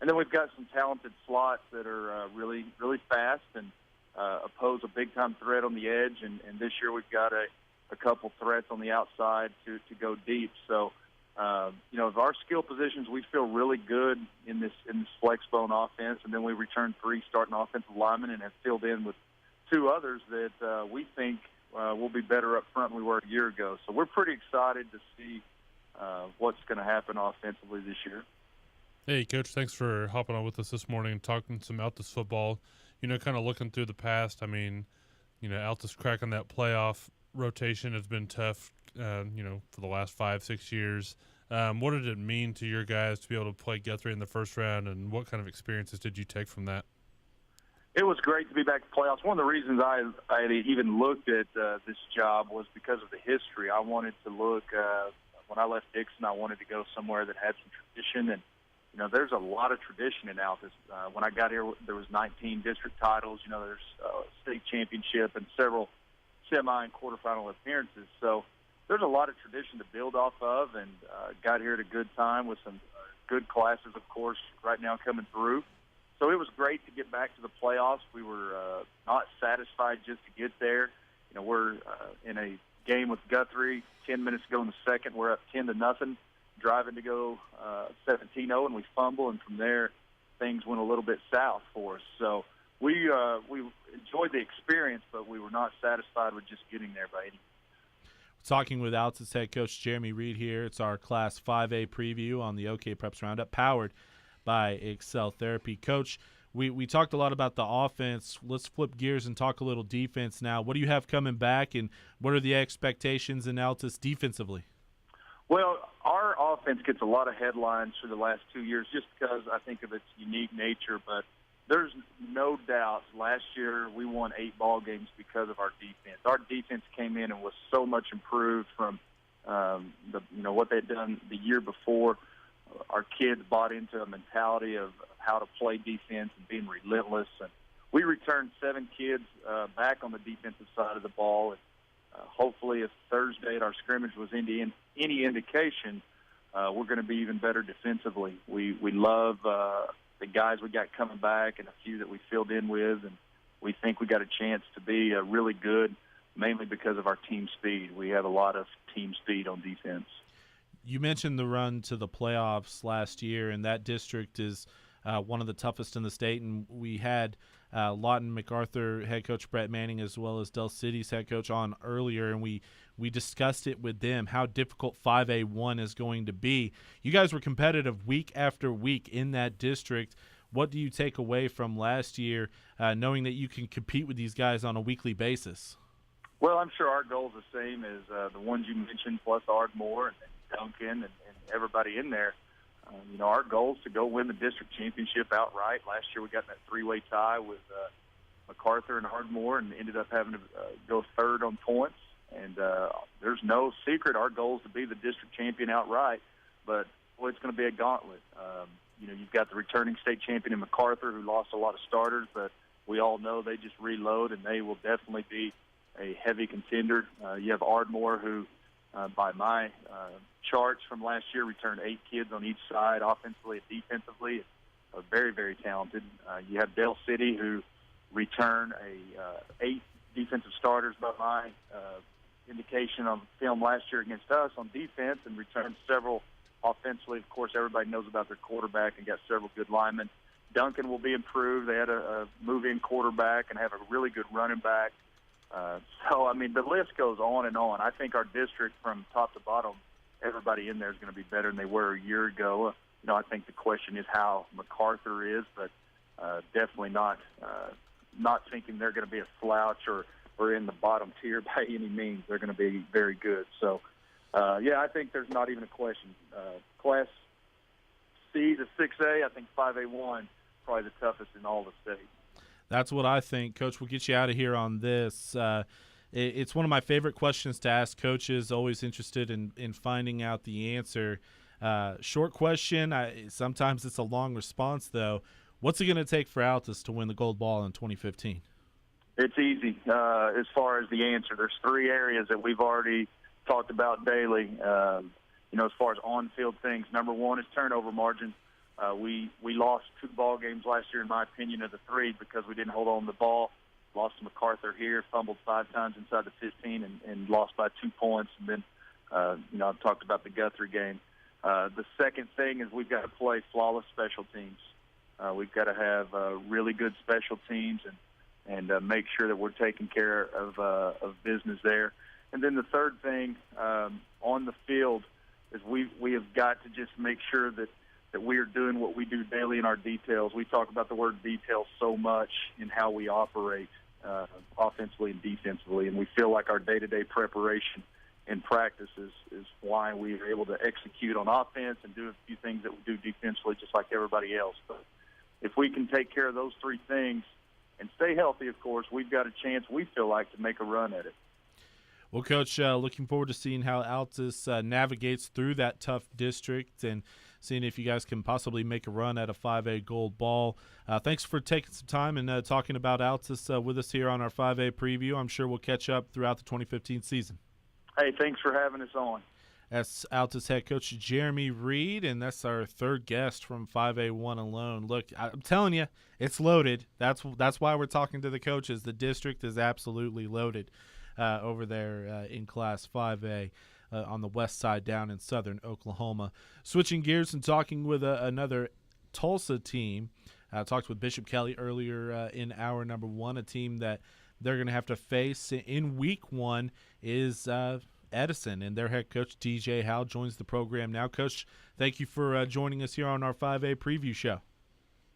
And then we've got some talented slots that are really, really fast and pose a big-time threat on the edge. And this year we've got a couple threats on the outside to go deep. So, our skill positions, we feel really good in this flex bone offense. And then we return 3 starting offensive linemen and have filled in with 2 others that we think will be better up front than we were a year ago. So we're pretty excited to see what's going to happen offensively this year. Hey, Coach, thanks for hopping on with us this morning and talking some Altus football. Kind of looking through the past, Altus cracking that playoff rotation has been tough, for the last 5-6 years. What did it mean to your guys to be able to play Guthrie in the first round, and what kind of experiences did you take from that? It was great to be back in the playoffs. One of the reasons I had even looked at this job was because of the history. I wanted to look, when I left Dixon, I wanted to go somewhere that had some tradition, and there's a lot of tradition in Altus. When I got here, there was 19 district titles. There's a state championship and several semi and quarterfinal appearances. So there's a lot of tradition to build off of, and got here at a good time with some good classes, of course, right now coming through. So it was great to get back to the playoffs. We were not satisfied just to get there. We're in a game with Guthrie. 10 minutes ago in the second, we're up 10-0. Driving to go 17-0, and we fumble, and from there things went a little bit south for us. So we enjoyed the experience, but we were not satisfied with just getting there by any means. Talking with Altus head coach Jeremy Reed here. It's our Class 5A preview on the OKPREPS RoundUp, powered by Excel Therapy. Coach, we talked a lot about the offense. Let's flip gears and talk a little defense now. What do you have coming back, and what are the expectations in Altus defensively? Well, our offense gets a lot of headlines for the last 2 years just because I think of its unique nature. But there's no doubt last year we won 8 ball games because of our defense. Our defense came in and was so much improved from what they'd done the year before. Our kids bought into a mentality of how to play defense and being relentless. And we returned 7 kids back on the defensive side of the ball. And hopefully, if Thursday at our scrimmage was any indication, we're going to be even better defensively. We love the guys we got coming back and a few that we filled in with, and we think we got a chance to be really good, mainly because of our team speed. We have a lot of team speed on defense. You mentioned the run to the playoffs last year, and that district is one of the toughest in the state. And we had Lawton MacArthur head coach Brett Manning as well as Del City's head coach on earlier, and we discussed it with them, how difficult 5A1 is going to be. You guys were competitive week after week in that district. What do you take away from last year, knowing that you can compete with these guys on a weekly basis? Well, I'm sure our goal is the same as the ones you mentioned, plus Ardmore and Duncan and everybody in there. Our goal is to go win the district championship outright. Last year we got in that 3-way tie with MacArthur and Ardmore and ended up having to go third on points. And there's no secret our goal is to be the district champion outright, but boy, it's going to be a gauntlet. You've got the returning state champion in MacArthur who lost a lot of starters, but we all know they just reload, and they will definitely be a heavy contender. You have Ardmore who, by my charts from last year, returned 8 kids on each side, offensively and defensively. Are very, very talented. You have Del City who returned 8 defensive starters by my indication on film last year against us on defense, and returned several offensively. Of course, everybody knows about their quarterback and got several good linemen. Duncan will be improved. They had a move-in quarterback and have a really good running back. The list goes on and on. I think our district from top to bottom, everybody in there is going to be better than they were a year ago. I think the question is how MacArthur is, but definitely not thinking they're going to be a slouch or in the bottom tier by any means. They're going to be very good. So, I think there's not even a question. Class C to 6A, I think 5A1 probably the toughest in all the state. That's what I think. Coach, we'll get you out of here on this. It's one of my favorite questions to ask coaches, always interested in finding out the answer. Short question. Sometimes it's a long response, though. What's it going to take for Altus to win the gold ball in 2015? It's easy as far as the answer. There's 3 areas that we've already talked about daily. As far as on-field things, number 1 is turnover margin. We lost 2 ball games last year, in my opinion, of the 3 because we didn't hold on to the ball. Lost to MacArthur here, fumbled 5 times inside the 15, and lost by 2 points. And then, I've talked about the Guthrie game. The second thing is we've got to play flawless special teams. We've got to have really good special teams and make sure that we're taking care of business there. And then the third thing on the field is we have got to just make sure that we are doing what we do daily in our details. We talk about the word detail so much in how we operate offensively and defensively, and we feel like our day-to-day preparation and practice is why we are able to execute on offense and do a few things that we do defensively just like everybody else. But if we can take care of those 3 things and stay healthy, of course, we've got a chance, we feel like, to make a run at it. Well, Coach, looking forward to seeing how Altus navigates through that tough district and seeing if you guys can possibly make a run at a 5A gold ball. Thanks for taking some time and talking about Altus with us here on our 5A preview. I'm sure we'll catch up throughout the 2015 season. Hey, thanks for having us on. That's Altus head coach Jeremy Reed, and that's our 3rd guest from 5A1 alone. Look, I'm telling you, it's loaded. That's why we're talking to the coaches. The district is absolutely loaded over there in Class 5A. On the west side down in southern Oklahoma. Switching gears and talking with another Tulsa team. I talked with Bishop Kelley earlier in hour number 1. A team that they're going to have to face in week 1 is Edison, and their head coach DJ Howell joins the program now. Coach, thank you for joining us here on our 5A preview show.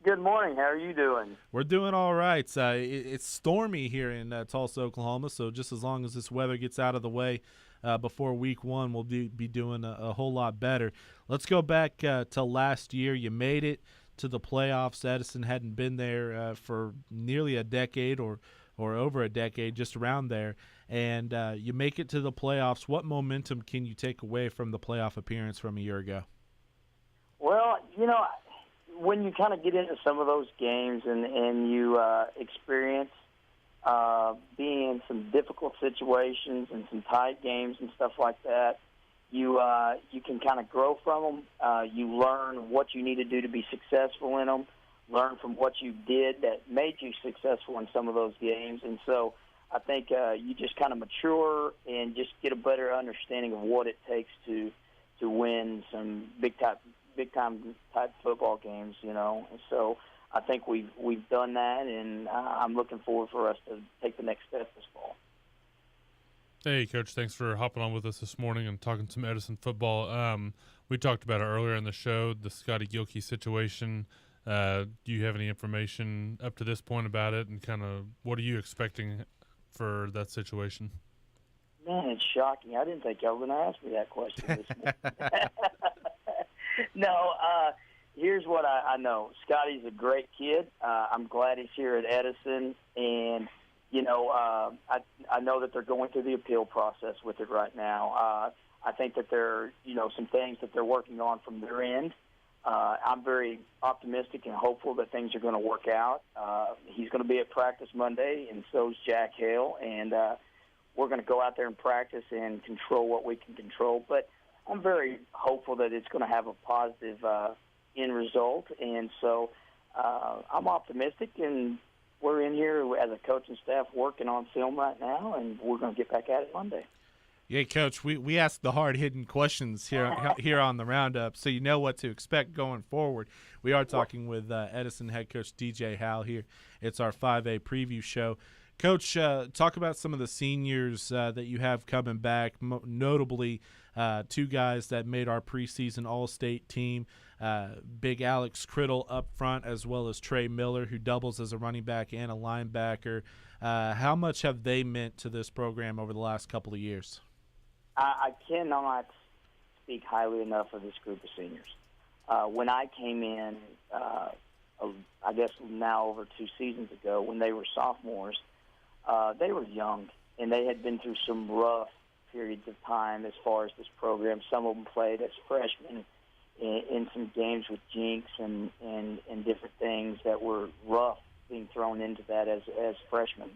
Good morning. How are you doing? We're doing all right. It's stormy here in Tulsa, Oklahoma, so just as long as this weather gets out of the way before week 1, we'll be doing a whole lot better. Let's go back to last year. You made it to the playoffs. Edison hadn't been there for nearly a decade or over a decade, just around there. And you make it to the playoffs. What momentum can you take away from the playoff appearance from a year ago? Well, when you kind of get into some of those games and you experience being in some difficult situations and some tight games and stuff like that, you can kind of grow from them. You learn what you need to do to be successful in them, learn from what you did that made you successful in some of those games. And so I think you just kind of mature and just get a better understanding of what it takes to win some big time type football games, And so I think we've done that, and I'm looking forward for us to take the next step this fall. Hey, Coach, thanks for hopping on with us this morning and talking some Edison football. We talked about it earlier in the show, the Scotty Gilkey situation. Do you have any information up to this point about it, and kind of what are you expecting for that situation? Man, it's shocking. I didn't think y'all were going to ask me that question this morning. No, here's what I know. Scotty's a great kid. I'm glad he's here at Edison, and I know that they're going through the appeal process with it right now. I think that there are, some things that they're working on from their end. I'm very optimistic and hopeful that things are going to work out. He's going to be at practice Monday, and so is Jack Hale, and we're going to go out there and practice and control what we can control. But I'm very hopeful that it's going to have a positive end result, and so I'm optimistic, and we're in here as a coaching staff working on film right now, and we're going to get back at it Monday. Yeah, Coach, we ask the hard-hitting questions here on the Roundup, so you know what to expect going forward. We are talking with Edison head coach DJ Howell here. It's our 5A preview show. Coach, talk about some of the seniors that you have coming back, notably two guys that made our preseason All-State team, big Alex Criddle up front, as well as Trey Miller, who doubles as a running back and a linebacker. How much have they meant to this program over the last couple of years? I cannot speak highly enough of this group of seniors. When I came in, I guess now over 2 seasons ago, when they were sophomores, they were young, and they had been through some rough periods of time as far as this program. Some of them played as freshmen in some games with jinx and different things that were rough being thrown into that as freshmen.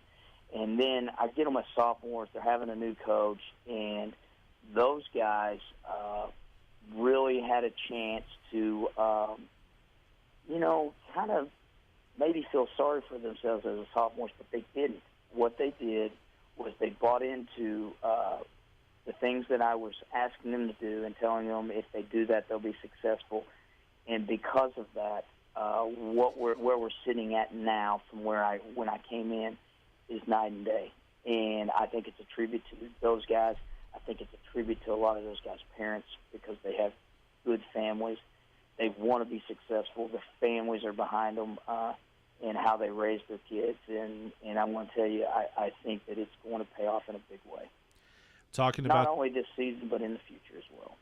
And then I get them as sophomores. They're having a new coach, and those guys really had a chance to, kind of maybe feel sorry for themselves as a sophomores, but they didn't. What they did was they bought into the things that I was asking them to do and telling them if they do that, they'll be successful. And because of that, where we're sitting at now from when I came in is night and day. And I think it's a tribute to those guys. I think it's a tribute to a lot of those guys' parents because they have good families. They want to be successful. The families are behind them and how they raise their kids. And I'm going to tell you, I think that it's going to pay off in a big way. Not only this season, but in the future as well.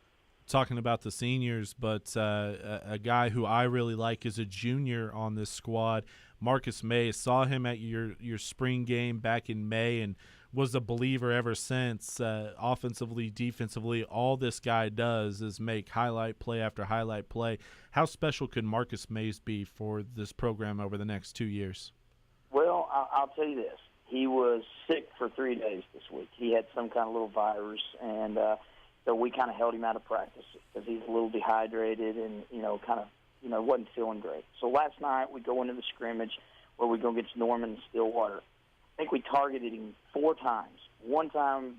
Talking about the seniors, but a guy who I really like is a junior on this squad, Marcus May. Saw him at your spring game back in May and was a believer ever since. Offensively, defensively, all this guy does is make highlight play after highlight play. How special could Marcus Mays be for this program over the next 2 years? Well, I'll tell you this. He was sick for 3 days this week. He had some kind of little virus, and so we kind of held him out of practice because he's a little dehydrated and, wasn't feeling great. So last night we go into the scrimmage where we go against Norman and Stillwater. I think we targeted him 4 times. One time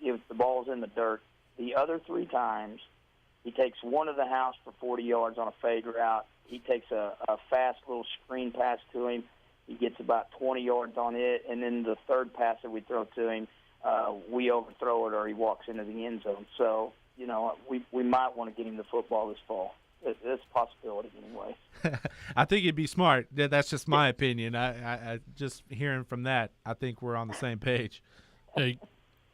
if the ball's in the dirt. The other 3 times he takes one of the house for 40 yards on a fade route. He takes a fast little screen pass to him. He gets about 20 yards on it, and then the third pass that we throw to him, we overthrow it or he walks into the end zone. So, we might want to get him the football this fall. It's a possibility anyway. I think it'd be smart. That's just my opinion. I just hearing from that, I think we're on the same page. Hey,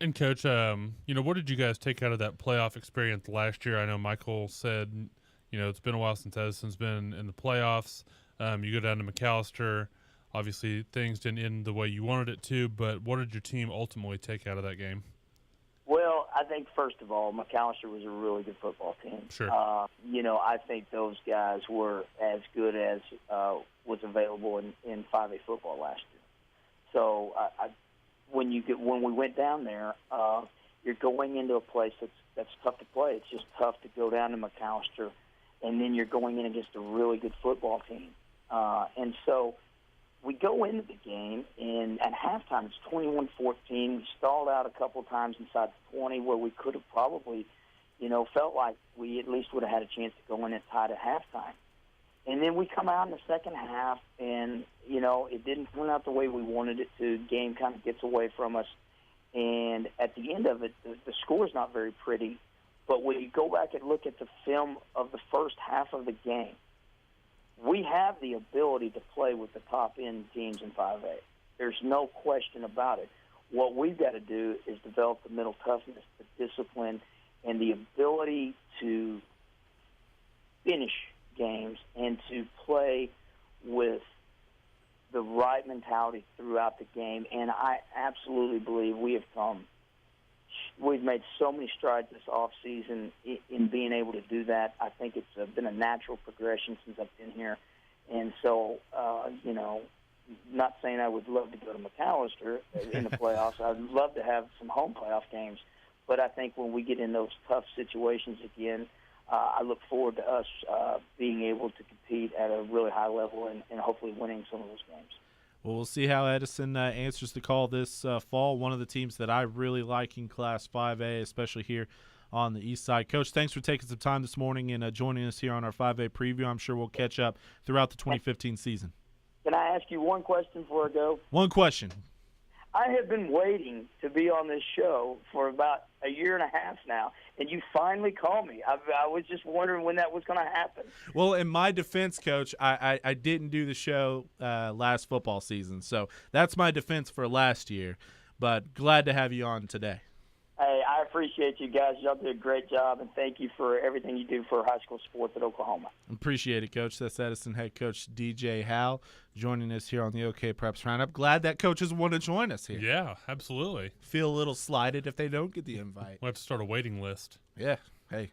and Coach, what did you guys take out of that playoff experience last year? I know Michael said, it's been a while since Edison's been in the playoffs. You go down to McAllister. Obviously, things didn't end the way you wanted it to, but what did your team ultimately take out of that game? Well, I think, first of all, McAllister was a really good football team. Sure. I think those guys were as good as was available in 5A football last year. So when we went down there, you're going into a place that's tough to play. It's just tough to go down to McAllister, and then you're going in against a really good football team. And so we go into the game, and at halftime it's 21-14. We stalled out a couple of times inside the 20 where we could have probably, felt like we at least would have had a chance to go in and tie at halftime. And then we come out in the second half, and, it didn't turn out the way we wanted it to. The game kind of gets away from us. And at the end of it, the score's not very pretty. But when you go back and look at the film of the first half of the game, we have the ability to play with the top-end teams in 5A. There's no question about it. What we've got to do is develop the mental toughness, the discipline, and the ability to finish games and to play with the right mentality throughout the game. And I absolutely believe we've made so many strides this offseason in being able to do that. I think it's been a natural progression since I've been here. And so, not saying I would love to go to McAllister in the playoffs. I'd love to have some home playoff games. But I think when we get in those tough situations again, I look forward to us being able to compete at a really high level and hopefully winning some of those games. Well, we'll see how Edison answers the call this fall. One of the teams that I really like in Class 5A, especially here on the east side. Coach, thanks for taking some time this morning and joining us here on our 5A preview. I'm sure we'll catch up throughout the 2015 season. Can I ask you one question before I go? One question. I have been waiting to be on this show for about a year and a half now, and you finally called me. I was just wondering when that was going to happen. Well, in my defense, Coach, I didn't do the show last football season, so that's my defense for last year. But glad to have you on today. Hey, I appreciate you guys. Y'all did a great job, and thank you for everything you do for high school sports at Oklahoma. Appreciate it, Coach. That's Edison head coach DJ Howell joining us here on the OKPREPS Roundup. Glad that coaches want to join us here. Yeah, absolutely. Feel a little slighted if they don't get the invite. We'll have to start a waiting list. Yeah. Hey,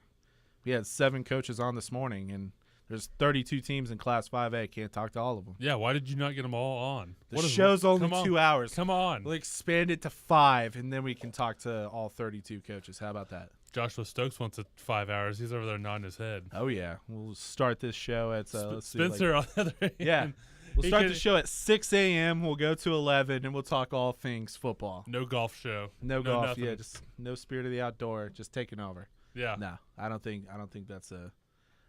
we had 7 coaches on this morning, and there's 32 teams in Class 5A. Can't talk to all of them. Yeah, why did you not get them all on? The show's only 2 hours. Come on. We'll expand it to 5, and then we can talk to all 32 coaches. How about that? Joshua Stokes wants it 5 hours. He's over there nodding his head. Oh, yeah. We'll start this show at let's see, Spencer on the other end. Yeah. We'll start the show at 6 a.m. We'll go to 11, and we'll talk all things football. No golf show. No golf. Nothing. Yeah, just no spirit of the outdoor. Just taking over. Yeah. No, I don't think that's a.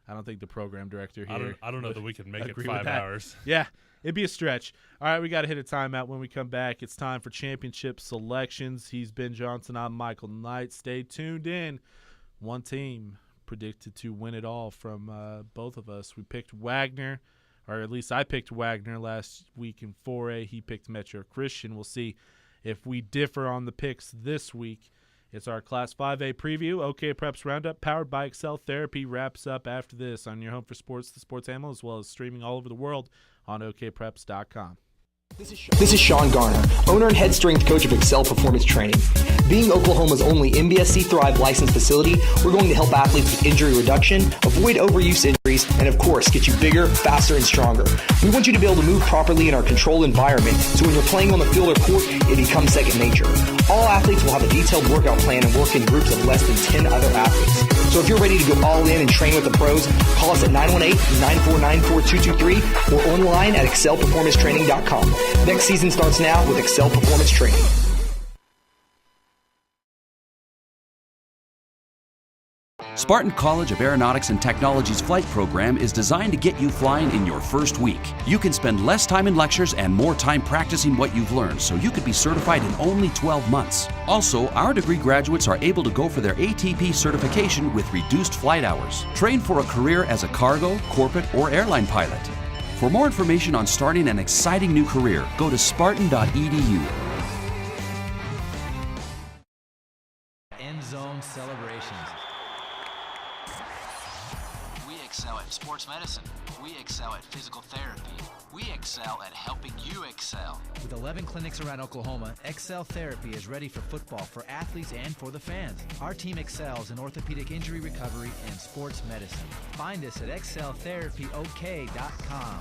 I don't think the program director here. I don't know that we can make it 5 5 hours. Yeah, it'd be a stretch. All right, we got to hit a timeout. When we come back, it's time for championship selections. He's Ben Johnson. I'm Michael Knight. Stay tuned in. One team predicted to win it all from both of us. We picked Wagner, or at least I picked Wagner last week in 4A. He picked Metro Christian. We'll see if we differ on the picks this week. It's our Class 5A preview. OKPREPS Roundup, powered by Excel Therapy, wraps up after this on your home for sports, the Sports Animal, as well as streaming all over the world on OKPREPS.com. This is Sean Garner, owner and head strength coach of Excel Performance Training. Being Oklahoma's only MBSC Thrive licensed facility, we're going to help athletes with injury reduction, avoid overuse injuries, and of course, get you bigger, faster, and stronger. We want you to be able to move properly in our controlled environment, so when you're playing on the field or court, it becomes second nature. All athletes will have a detailed workout plan and work in groups of less than 10 other athletes. So if you're ready to go all in and train with the pros, call us at 918-949-4223 or online at excelperformancetraining.com. Next season starts now with Excel Performance Training. Spartan College of Aeronautics and Technology's flight program is designed to get you flying in your first week. You can spend less time in lectures and more time practicing what you've learned, so you could be certified in only 12 months. Also, our degree graduates are able to go for their ATP certification with reduced flight hours. Train for a career as a cargo, corporate, or airline pilot. For more information on starting an exciting new career, go to spartan.edu. End zone celebrations. We excel at sports medicine. We excel at physical therapy. We excel at helping you excel. With 11 clinics around Oklahoma, Excel Therapy is ready for football for athletes and for the fans. Our team excels in orthopedic injury recovery and sports medicine. Find us at exceltherapyok.com.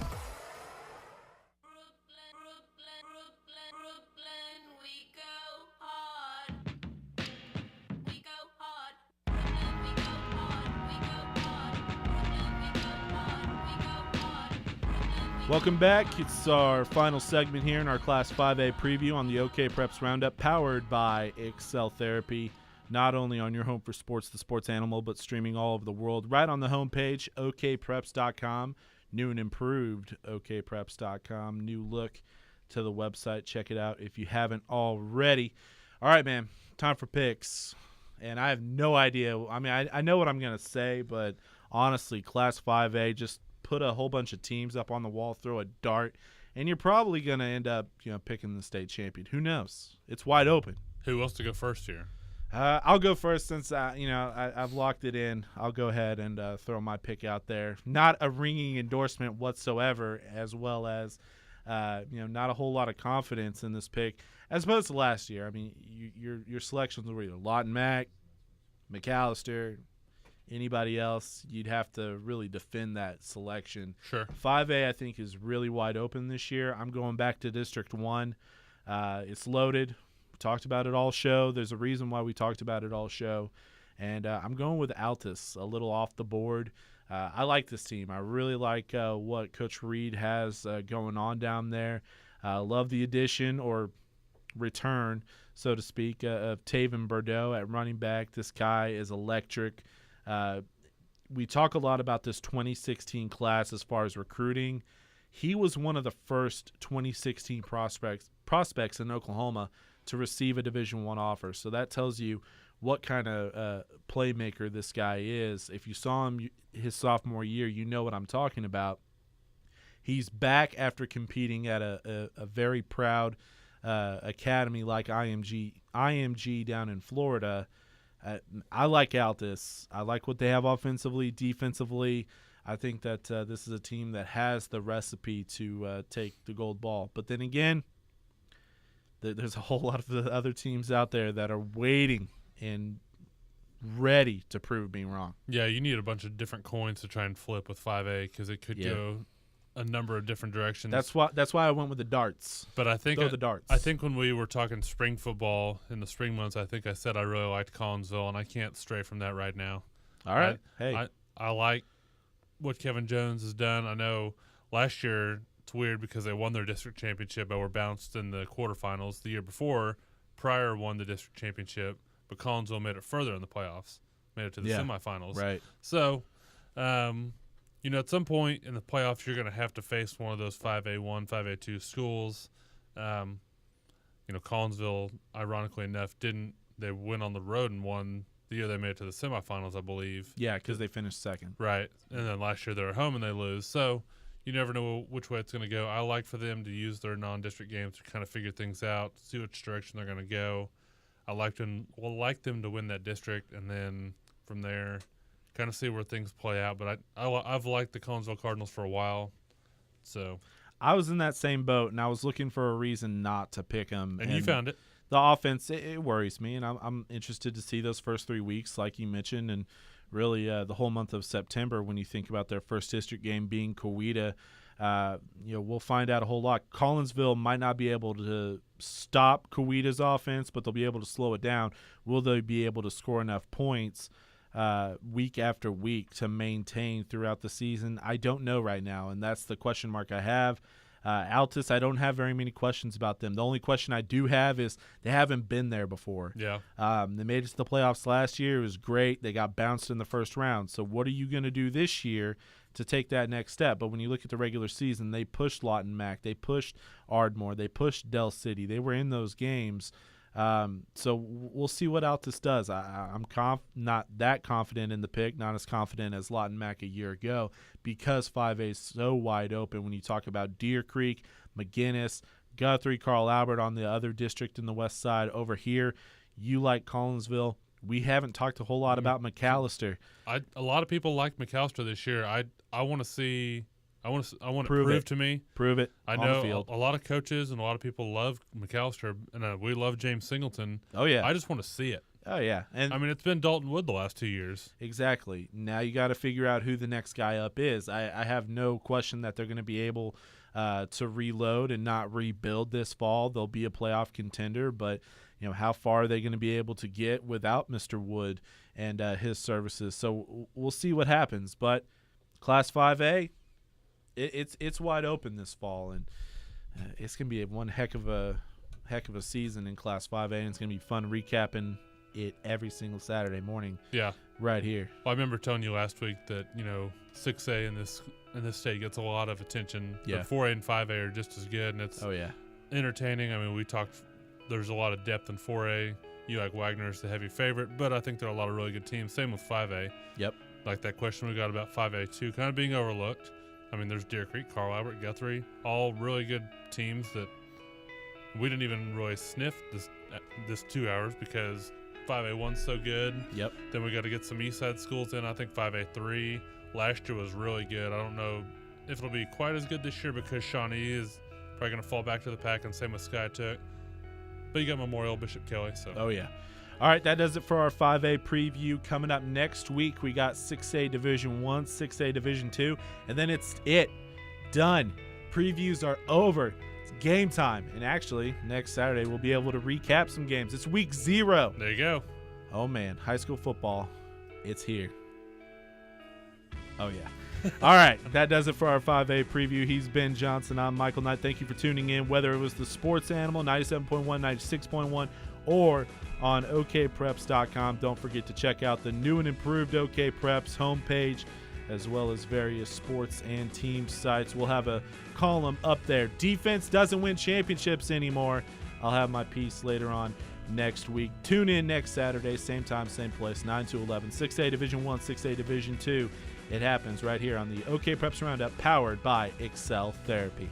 Welcome back. It's our final segment here in our Class 5A preview on the OKPREPS RoundUp, powered by Excel Therapy. Not only on your home for sports, the sports animal, but streaming all over the world. Right on the homepage, okpreps.com. New and improved okpreps.com. New look to the website. Check it out if you haven't already. All right, man. Time for picks. And I have no idea. I mean, I know what I'm going to say, but honestly, Class 5A, just put a whole bunch of teams up on the wall, throw a dart, and you're probably going to end up, picking the state champion. Who knows? It's wide open. Who wants to go first here? I'll go first since I've locked it in. I'll go ahead and throw my pick out there. Not a ringing endorsement whatsoever, as well as not a whole lot of confidence in this pick as opposed to last year. I mean, your selections were either Lawton, MacArthur, anybody else. You'd have to really defend that selection. Sure. 5A, I think, is really wide open this year. I'm going back to District 1. It's loaded. We talked about it all show. There's a reason why we talked about it all show. And I'm going with Altus, a little off the board. I like this team. I really like what Coach Reed has going on down there. Love the addition or return, so to speak, of Taven Bordeaux at running back. This guy is electric. We talk a lot about this 2016 class as far as recruiting. He was one of the first 2016 prospects in Oklahoma to receive a Division I offer. So that tells you what kind of playmaker this guy is. If you saw him his sophomore year, you know what I'm talking about. He's back after competing at a very proud academy like IMG down in Florida. I like Altus. I like what they have offensively, defensively. I think that this is a team that has the recipe to take the gold ball. But then again, there's a whole lot of the other teams out there that are waiting and ready to prove me wrong. Yeah, you need a bunch of different coins to try and flip with 5A because it could go a number of different directions. That's why I went with the darts. But I think the darts. I think when we were talking spring football in the spring months, I think I said I really liked Collinsville, and I can't stray from that right now. All right. I like what Kevin Jones has done. I know last year it's weird because they won their district championship but were bounced in the quarterfinals. The year before, Pryor won the district championship, but Collinsville made it further in the playoffs, made it to the semifinals. Right. So, at some point in the playoffs, you're going to have to face one of those 5A1, 5A2 schools. Collinsville, ironically enough, didn't. They went on the road and won the year they made it to the semifinals, I believe. Yeah, because they finished second. Right. And then last year they were at home and they lose. So you never know which way it's going to go. I like for them to use their non-district games to kind of figure things out, see which direction they're going to go. I like them to win that district, and then from there kind of see where things play out. But I've liked the Collinsville Cardinals for a while. So I was in that same boat, and I was looking for a reason not to pick them. And you found it. The offense, it worries me, and I'm interested to see those first 3 weeks, like you mentioned, and really the whole month of September when you think about their first district game being Coweta. We'll find out a whole lot. Collinsville might not be able to stop Coweta's offense, but they'll be able to slow it down. Will they be able to score enough points week after week to maintain throughout the season? I don't know right now, and that's the question mark I have. Altus, I don't have very many questions about them. The only question I do have is they haven't been there before. Yeah. They made it to the playoffs last year. It was great. They got bounced in the first round. So what are you going to do this year to take that next step? But when you look at the regular season, they pushed Lawton Mac. They pushed Ardmore. They pushed Del City. They were in those games. So we'll see what Altus does. I'm not that confident in the pick, not as confident as Lawton Mac a year ago, because 5A is so wide open when you talk about Deer Creek, McGuinness, Guthrie, Carl Albert on the other district in the west side. Over here, you like Collinsville. we haven't talked a whole lot about McAllister. A lot of people like McAllister this year. I want to see. I want to prove to me. Prove it. I on know the field. a lot of coaches and a lot of people love McAllister, and we love James Singleton. Oh yeah. I just want to see it. Oh yeah. And I mean, it's been Dalton Wood the last 2 years. Exactly. Now you got to figure out who the next guy up is. I have no question that they're going to be able to reload and not rebuild this fall. They'll be a playoff contender, but how far are they going to be able to get without Mr. Wood and his services? So we'll see what happens. But Class 5A. It's wide open this fall, and it's gonna be one heck of a season in Class 5A, and it's gonna be fun recapping it every single Saturday morning. Yeah, right here. Well, I remember telling you last week that 6A in this state gets a lot of attention. Yeah, but 4A and 5A are just as good, and it's entertaining. I mean, we talked. There's a lot of depth in 4A. UAC Wagner is the heavy favorite, but I think there are a lot of really good teams. Same with 5A. Yep. Like that question we got about 5A too, kind of being overlooked. I mean, there's Deer Creek, Carl Albert, Guthrie, all really good teams that we didn't even really sniff this 2 hours because 5A1's so good. Yep. Then we got to get some East Side schools in. I think 5A3 last year was really good. I don't know if it'll be quite as good this year because Shawnee is probably going to fall back to the pack, and same with Skytook. But you got Memorial, Bishop Kelley. So. Oh, yeah. All right, that does it for our 5A preview. Coming up next week, we got 6A Division 1, 6A Division 2, and then it's done. Previews are over. It's game time. And actually, next Saturday, we'll be able to recap some games. It's week 0. There you go. Oh, man, high school football, it's here. Oh, yeah. All right, that does it for our 5A preview. He's Ben Johnson. I'm Michael Knight. Thank you for tuning in, whether it was the Sports Animal, 97.1, 96.1, or on OKPREPS.com. Don't forget to check out the new and improved OKPREPS homepage, as well as various sports and team sites. We'll have a column up there. Defense doesn't win championships anymore. I'll have my piece later on next week. Tune in next Saturday, same time, same place, 9 to 11. 6A Division 1, 6A Division 2. It happens right here on the OKPREPS Roundup, powered by Excel Therapy.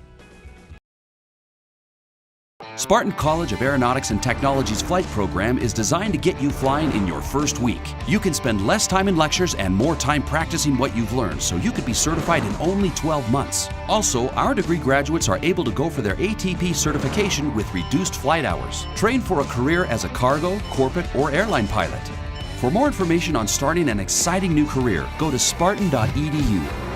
Spartan College of Aeronautics and Technology's flight program is designed to get you flying in your first week. You can spend less time in lectures and more time practicing what you've learned, so you could be certified in only 12 months. Also, our degree graduates are able to go for their ATP certification with reduced flight hours. Train for a career as a cargo, corporate, or airline pilot. For more information on starting an exciting new career, go to spartan.edu.